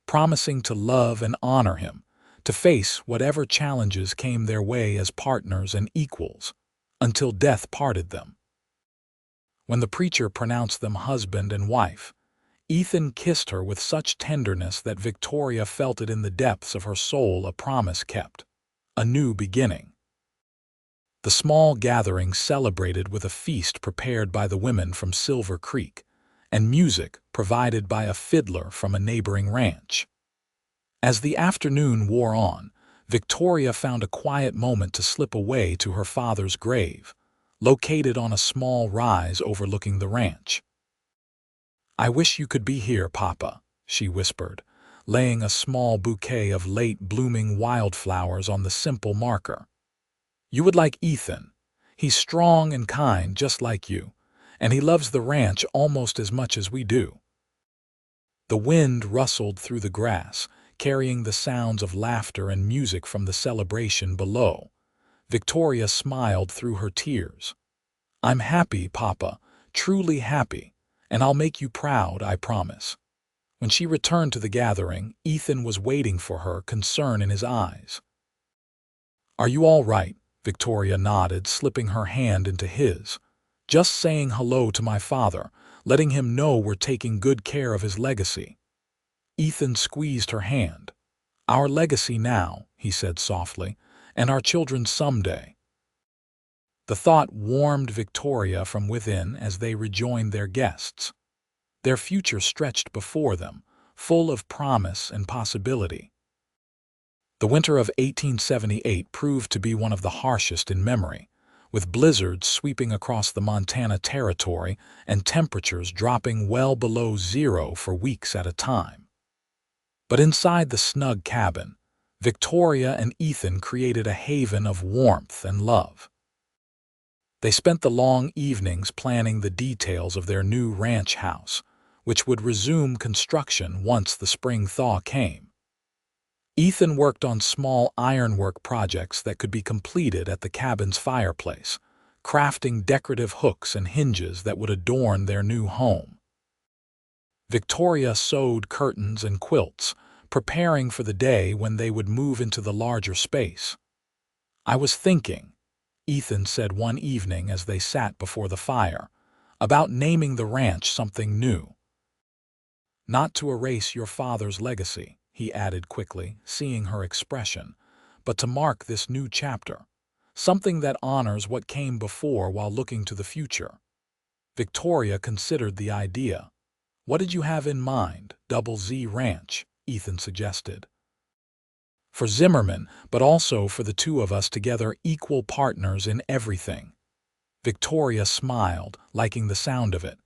promising to love and honor him, to face whatever challenges came their way as partners and equals, until death parted them. When the preacher pronounced them husband and wife, Ethan kissed her with such tenderness that Victoria felt it in the depths of her soul, a promise kept, a new beginning. The small gathering celebrated with a feast prepared by the women from Silver Creek and music provided by a fiddler from a neighboring ranch. As the afternoon wore on, Victoria found a quiet moment to slip away to her father's grave, located on a small rise overlooking the ranch. "I wish you could be here, Papa," she whispered, laying a small bouquet of late-blooming wildflowers on the simple marker. "You would like Ethan. He's strong and kind just like you, and he loves the ranch almost as much as we do." The wind rustled through the grass, carrying the sounds of laughter and music from the celebration below. Victoria smiled through her tears. "I'm happy, Papa, truly happy, and I'll make you proud, I promise." When she returned to the gathering, Ethan was waiting for her, concern in his eyes. "Are you all right?" Victoria nodded, slipping her hand into his. "Just saying hello to my father, letting him know we're taking good care of his legacy." Ethan squeezed her hand. "Our legacy now," he said softly, "and our children someday." The thought warmed Victoria from within as they rejoined their guests. Their future stretched before them, full of promise and possibility. The winter of 1878 proved to be one of the harshest in memory, with blizzards sweeping across the Montana Territory and temperatures dropping well below zero for weeks at a time. But inside the snug cabin, Victoria and Ethan created a haven of warmth and love. They spent the long evenings planning the details of their new ranch house, which would resume construction once the spring thaw came. Ethan worked on small ironwork projects that could be completed at the cabin's fireplace, crafting decorative hooks and hinges that would adorn their new home. Victoria sewed curtains and quilts, preparing for the day when they would move into the larger space. "I was thinking," Ethan said one evening as they sat before the fire, "about naming the ranch something new. Not to erase your father's legacy," he added quickly, seeing her expression, "but to mark this new chapter, something that honors what came before while looking to the future." Victoria considered the idea. "What did you have in mind, Double Z Ranch?" Ethan suggested. "For Zimmerman, but also for the two of us together, equal partners in everything." Victoria smiled, liking the sound of it.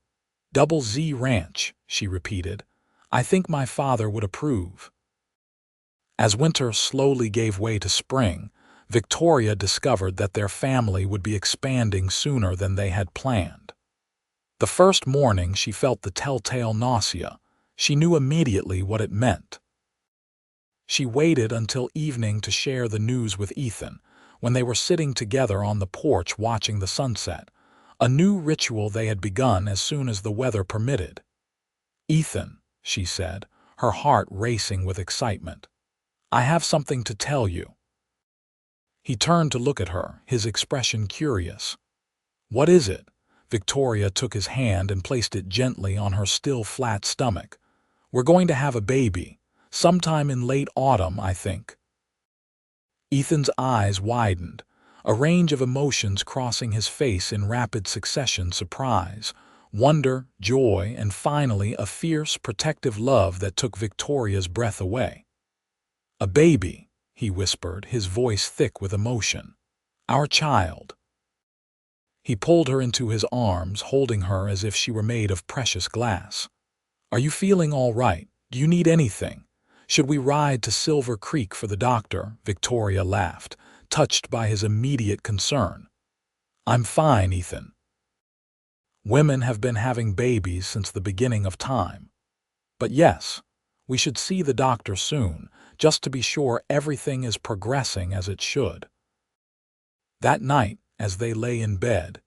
"Double Z Ranch," she repeated. "I think my father would approve." As winter slowly gave way to spring, Victoria discovered that their family would be expanding sooner than they had planned. The first morning she felt the telltale nausea. She knew immediately what it meant. She waited until evening to share the news with Ethan, when they were sitting together on the porch watching the sunset, a new ritual they had begun as soon as the weather permitted. "Ethan," she said, her heart racing with excitement, "I have something to tell you." He turned to look at her, his expression curious. "What is it?" Victoria took his hand and placed it gently on her still flat stomach. We're going to have a baby, sometime in late autumn, I think." Ethan's eyes widened, a range of emotions crossing his face in rapid succession: surprise, wonder, joy, and finally a fierce, protective love that took Victoria's breath away. "A baby," he whispered, his voice thick with emotion. "Our child." He pulled her into his arms, holding her as if she were made of precious glass. "Are you feeling all right? Do you need anything? Should we ride to Silver Creek for the doctor?" Victoria laughed, touched by his immediate concern. "I'm fine, Ethan. Women have been having babies since the beginning of time. But yes, we should see the doctor soon, just to be sure everything is progressing as it should." That night, as they lay in bed,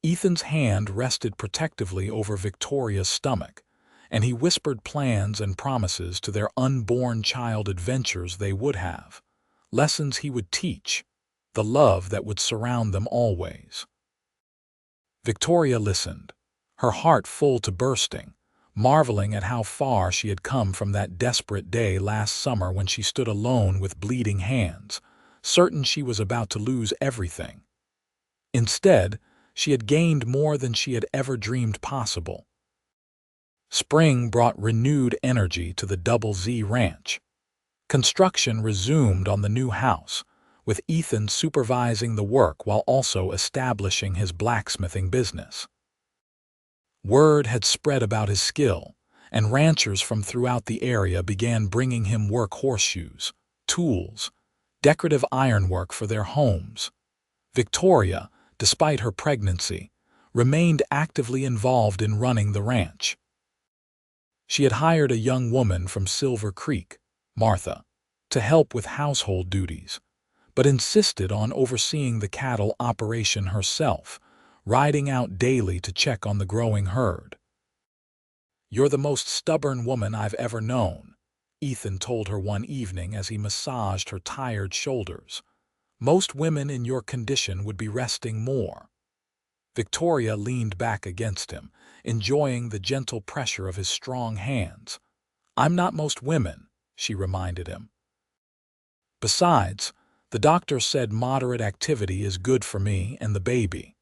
Ethan's hand rested protectively over Victoria's stomach, and he whispered plans and promises to their unborn child, adventures they would have, lessons he would teach, the love that would surround them always. Victoria listened, her heart full to bursting, marveling at how far she had come from that desperate day last summer when she stood alone with bleeding hands, certain she was about to lose everything. Instead, she had gained more than she had ever dreamed possible. Spring brought renewed energy to the Double Z Ranch. Construction resumed on the new house, with Ethan supervising the work while also establishing his blacksmithing business. Word had spread about his skill, and ranchers from throughout the area began bringing him work horseshoes, tools, decorative ironwork for their homes. Victoria, despite her pregnancy, remained actively involved in running the ranch. She had hired a young woman from Silver Creek, Martha, to help with household duties, but insisted on overseeing the cattle operation herself, riding out daily to check on the growing herd. "You're the most stubborn woman I've ever known," Ethan told her one evening as he massaged her tired shoulders. "Most women in your condition would be resting more." Victoria leaned back against him, enjoying the gentle pressure of his strong hands. "I'm not most women," she reminded him. "Besides, the doctor said moderate activity is good for me and the baby."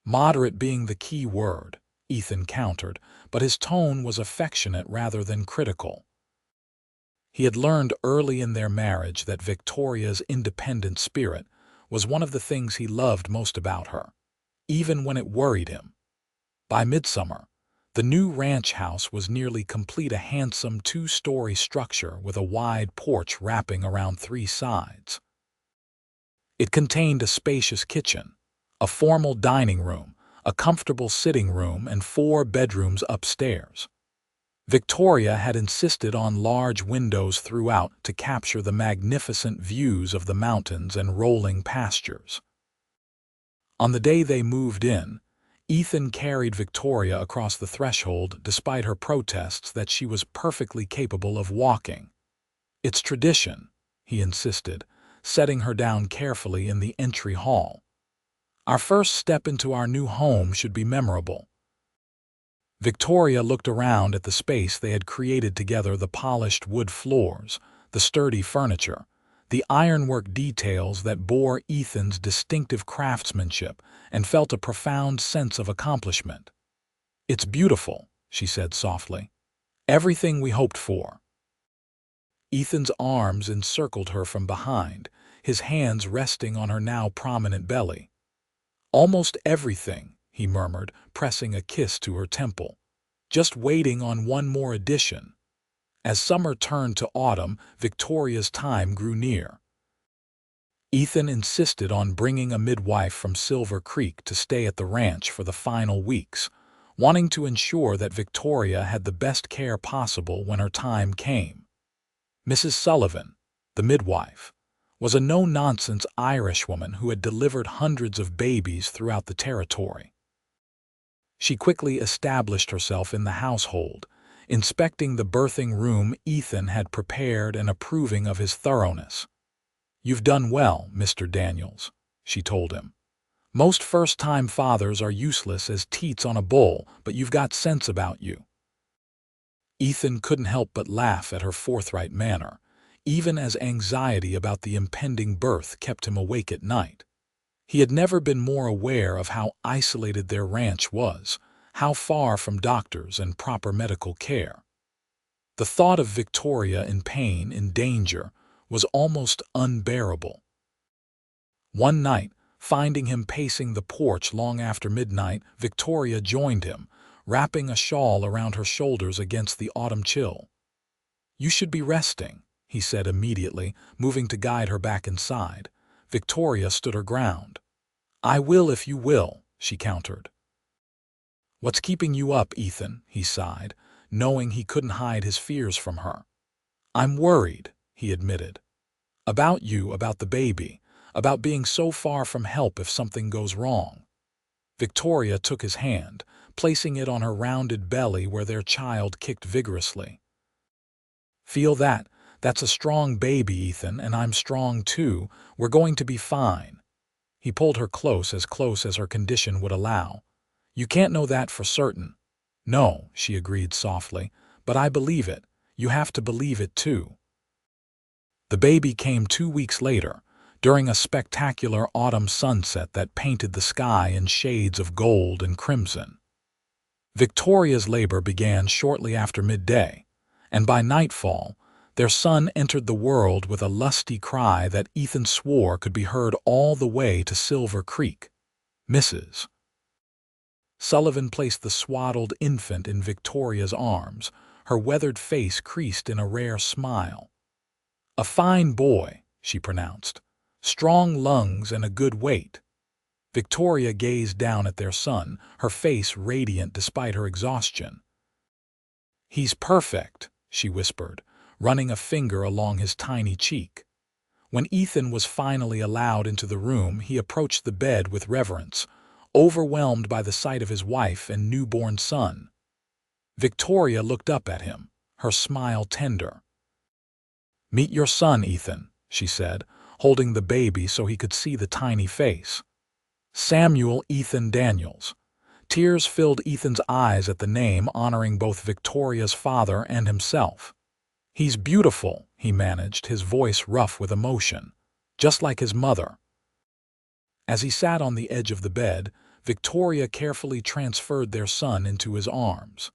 "Moderate being the key word," Ethan countered, but his tone was affectionate rather than critical. He had learned early in their marriage that Victoria's independent spirit was one of the things he loved most about her, even when it worried him. By midsummer, the new ranch house was nearly complete, a handsome two-story structure with a wide porch wrapping around 3 sides. It contained a spacious kitchen, a formal dining room, a comfortable sitting room, and 4 bedrooms upstairs. Victoria had insisted on large windows throughout to capture the magnificent views of the mountains and rolling pastures. On the day they moved in, Ethan carried Victoria across the threshold despite her protests that she was perfectly capable of walking. "It's tradition," he insisted, setting her down carefully in the entry hall. "Our first step into our new home should be memorable." Victoria looked around at the space they had created together, the polished wood floors, the sturdy furniture, the ironwork details that bore Ethan's distinctive craftsmanship, and felt a profound sense of accomplishment. "It's beautiful," she said softly. "Everything we hoped for." Ethan's arms encircled her from behind, his hands resting on her now prominent belly. "Almost everything," he murmured, pressing a kiss to her temple. "Just waiting on one more addition." As summer turned to autumn, Victoria's time grew near. Ethan insisted on bringing a midwife from Silver Creek to stay at the ranch for the final weeks, wanting to ensure that Victoria had the best care possible when her time came. Mrs. Sullivan, the midwife, was a no-nonsense Irish woman who had delivered hundreds of babies throughout the territory. She quickly established herself in the household, inspecting the birthing room Ethan had prepared and approving of his thoroughness. "You've done well, Mr. Daniels," she told him. "Most first-time fathers are useless as teats on a bull, but you've got sense about you." Ethan couldn't help but laugh at her forthright manner, even as anxiety about the impending birth kept him awake at night. He had never been more aware of how isolated their ranch was, how far from doctors and proper medical care. The thought of Victoria in pain, in danger, was almost unbearable. One night, finding him pacing the porch long after midnight, Victoria joined him, wrapping a shawl around her shoulders against the autumn chill. "You should be resting," he said immediately, moving to guide her back inside. Victoria stood her ground. "I will if you will," she countered. "What's keeping you up, Ethan?" he sighed, knowing he couldn't hide his fears from her. "I'm worried," he admitted. "About you, about the baby, about being so far from help if something goes wrong." Victoria took his hand, placing it on her rounded belly where their child kicked vigorously. "Feel that? That's a strong baby, Ethan, and I'm strong too. We're going to be fine." He pulled her close as her condition would allow. "You can't know that for certain." "No," she agreed softly, "but I believe it. You have to believe it too." The baby came 2 weeks later, during a spectacular autumn sunset that painted the sky in shades of gold and crimson. Victoria's labor began shortly after midday, and by nightfall, their son entered the world with a lusty cry that Ethan swore could be heard all the way to Silver Creek. Mrs. Sullivan placed the swaddled infant in Victoria's arms, her weathered face creased in a rare smile. "A fine boy," she pronounced. "Strong lungs and a good weight." Victoria gazed down at their son, her face radiant despite her exhaustion. "He's perfect," she whispered, running a finger along his tiny cheek. When Ethan was finally allowed into the room, he approached the bed with reverence, overwhelmed by the sight of his wife and newborn son. Victoria looked up at him, her smile tender. "Meet your son, Ethan," she said, holding the baby so he could see the tiny face. Samuel Ethan Daniels. Tears filled Ethan's eyes at the name, honoring both Victoria's father and himself. "He's beautiful," he managed, his voice rough with emotion, "just like his mother." As he sat on the edge of the bed, Victoria carefully transferred their son into his arms.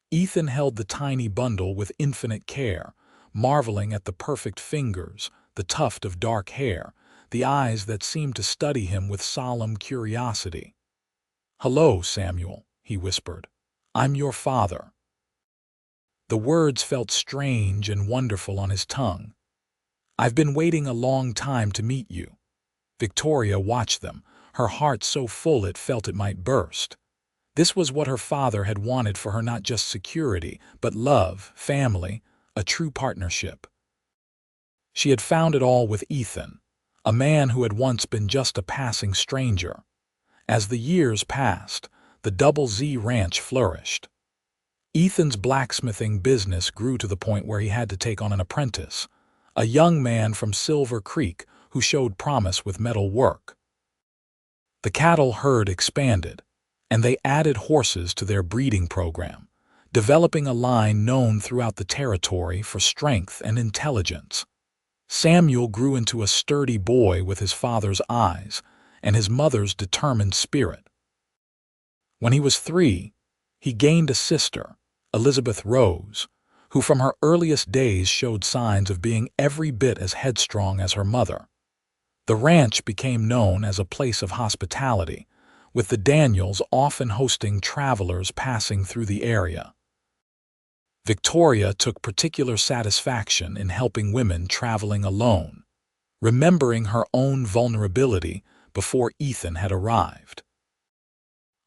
Ethan held the tiny bundle with infinite care, marveling at the perfect fingers, the tuft of dark hair, the eyes that seemed to study him with solemn curiosity. "Hello, Samuel," he whispered. "I'm your father." The words felt strange and wonderful on his tongue. "I've been waiting a long time to meet you." Victoria watched them, her heart so full it felt it might burst. This was what her father had wanted for her, not just security, but love, family, a true partnership. She had found it all with Ethan, a man who had once been just a passing stranger. As the years passed, the Double Z Ranch flourished. Ethan's blacksmithing business grew to the point where he had to take on an apprentice, a young man from Silver Creek who showed promise with metal work. The cattle herd expanded, and they added horses to their breeding program, developing a line known throughout the territory for strength and intelligence. Samuel grew into a sturdy boy with his father's eyes and his mother's determined spirit. When he was 3, he gained a sister, Elizabeth Rose, who from her earliest days showed signs of being every bit as headstrong as her mother. The ranch became known as a place of hospitality, with the Daniels often hosting travelers passing through the area. Victoria took particular satisfaction in helping women traveling alone, remembering her own vulnerability before Ethan had arrived.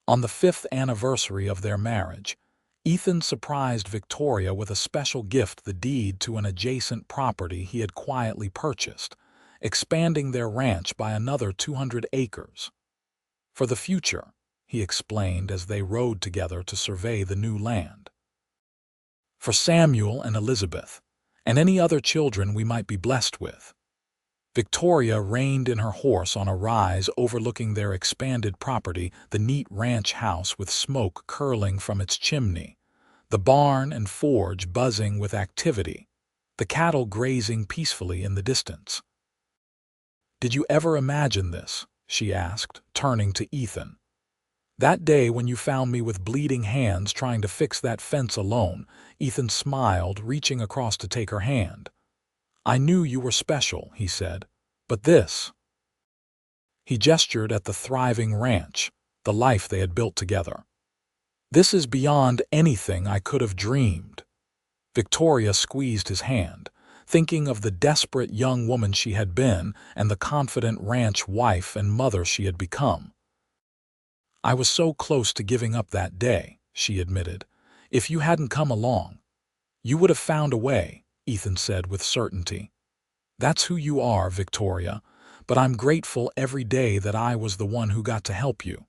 On the 5th anniversary of their marriage, Ethan surprised Victoria with a special gift, the deed to an adjacent property he had quietly purchased, expanding their ranch by another 200 acres. "For the future," he explained as they rode together to survey the new land. "For Samuel and Elizabeth, and any other children we might be blessed with." Victoria reined in her horse on a rise overlooking their expanded property, the neat ranch house with smoke curling from its chimney, the barn and forge buzzing with activity, the cattle grazing peacefully in the distance. "Did you ever imagine this?" she asked, turning to Ethan. "That day when you found me with bleeding hands trying to fix that fence alone," Ethan smiled, reaching across to take her hand. "I knew you were special," he said, "but this—" He gestured at the thriving ranch, the life they had built together. "This is beyond anything I could have dreamed." Victoria squeezed his hand, thinking of the desperate young woman she had been and the confident ranch wife and mother she had become. "I was so close to giving up that day," she admitted. "If you hadn't come along, you would have found a way," Ethan said with certainty. "That's who you are, Victoria, but I'm grateful every day that I was the one who got to help you."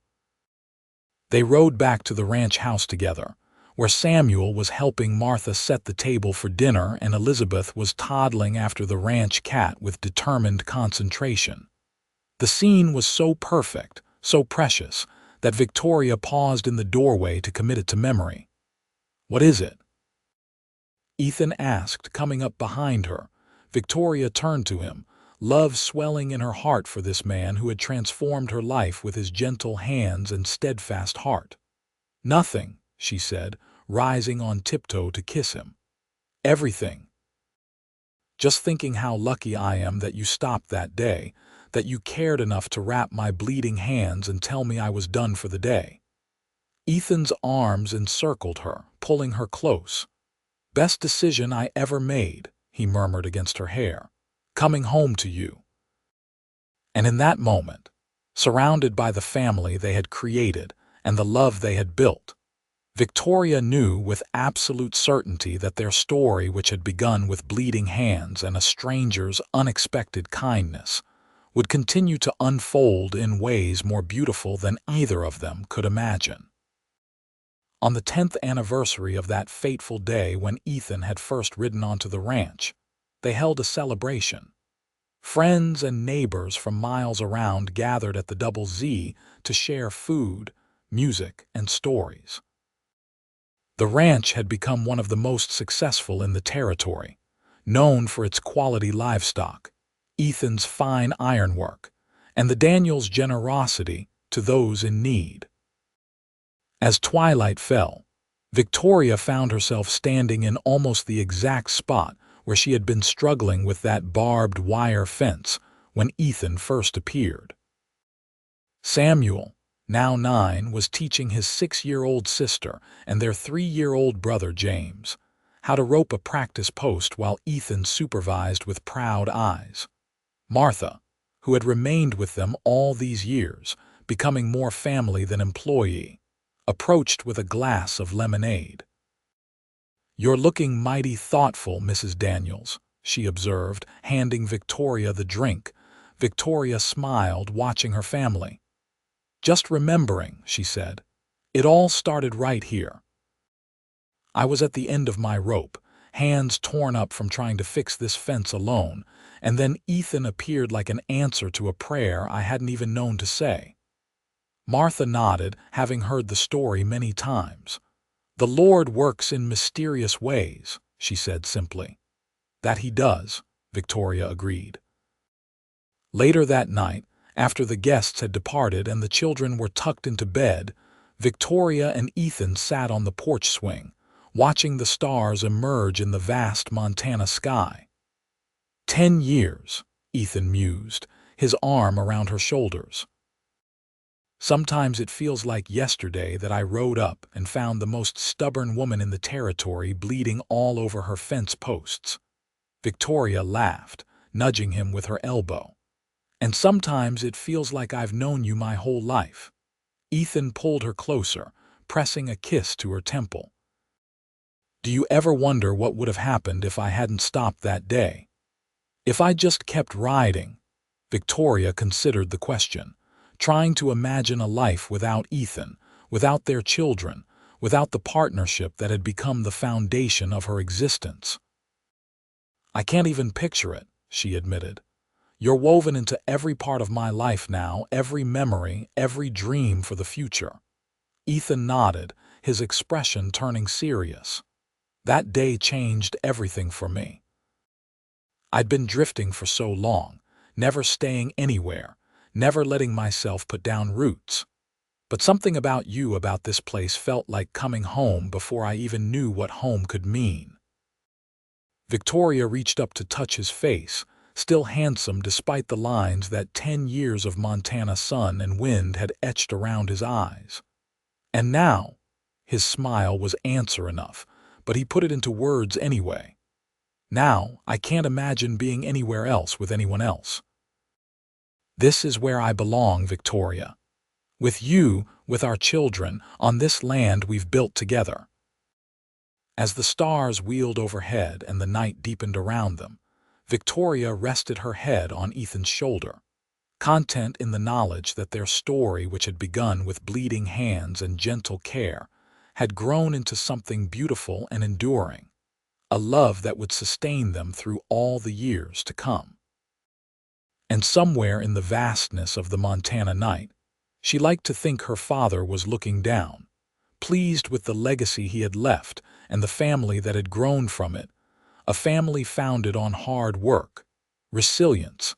They rode back to the ranch house together, where Samuel was helping Martha set the table for dinner and Elizabeth was toddling after the ranch cat with determined concentration. The scene was so perfect, so precious, that Victoria paused in the doorway to commit it to memory. "What is it?" Ethan asked, coming up behind her. Victoria turned to him, love swelling in her heart for this man who had transformed her life with his gentle hands and steadfast heart. "Nothing," she said, rising on tiptoe to kiss him. "Everything. Just thinking how lucky I am that you stopped that day, that you cared enough to wrap my bleeding hands and tell me I was done for the day." Ethan's arms encircled her, pulling her close. "Best decision I ever made," he murmured against her hair. "Coming home to you." And in that moment, surrounded by the family they had created and the love they had built, Victoria knew with absolute certainty that their story, which had begun with bleeding hands and a stranger's unexpected kindness, would continue to unfold in ways more beautiful than either of them could imagine. On the 10th anniversary of that fateful day when Ethan had first ridden onto the ranch, they held a celebration. Friends and neighbors from miles around gathered at the Double Z to share food, music, and stories. The ranch had become one of the most successful in the territory, known for its quality livestock, Ethan's fine ironwork, and the Daniels' generosity to those in need. As twilight fell, Victoria found herself standing in almost the exact spot where she had been struggling with that barbed wire fence when Ethan first appeared. Samuel, now 9, was teaching his 6-year-old sister and their 3-year-old brother James how to rope a practice post while Ethan supervised with proud eyes. Martha, who had remained with them all these years, becoming more family than employee, approached with a glass of lemonade. "You're looking mighty thoughtful, Mrs. Daniels," she observed, handing Victoria the drink. Victoria smiled, watching her family. "Just remembering," she said. "It all started right here. I was at the end of my rope, hands torn up from trying to fix this fence alone, and then Ethan appeared like an answer to a prayer I hadn't even known to say." Martha nodded, having heard the story many times. "The Lord works in mysterious ways," she said simply. "That he does," Victoria agreed. Later that night, after the guests had departed and the children were tucked into bed, Victoria and Ethan sat on the porch swing, watching the stars emerge in the vast Montana sky. 10 years, Ethan mused, his arm around her shoulders. "Sometimes it feels like yesterday that I rode up and found the most stubborn woman in the territory bleeding all over her fence posts." Victoria laughed, nudging him with her elbow. "And sometimes it feels like I've known you my whole life." Ethan pulled her closer, pressing a kiss to her temple. "Do you ever wonder what would have happened if I hadn't stopped that day? If I just kept riding?" Victoria considered the question, trying to imagine a life without Ethan, without their children, without the partnership that had become the foundation of her existence. "I can't even picture it," she admitted. "You're woven into every part of my life now, every memory, every dream for the future." Ethan nodded, his expression turning serious. That day changed everything for me. I'd been drifting for so long, never staying anywhere, never letting myself put down roots. But something about you, about this place, felt like coming home before I even knew what home could mean. Victoria reached up to touch his face, still handsome despite the lines that 10 years of Montana sun and wind had etched around his eyes. And now, his smile was answer enough, but he put it into words anyway. Now, I can't imagine being anywhere else with anyone else. This is where I belong, Victoria. With you, with our children, on this land we've built together. As the stars wheeled overhead and the night deepened around them, Victoria rested her head on Ethan's shoulder, content in the knowledge that their story, which had begun with bleeding hands and gentle care, had grown into something beautiful and enduring, a love that would sustain them through all the years to come. And somewhere in the vastness of the Montana night, she liked to think her father was looking down, pleased with the legacy he had left and the family that had grown from it, a family founded on hard work, resilience,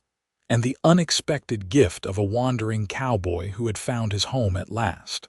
and the unexpected gift of a wandering cowboy who had found his home at last.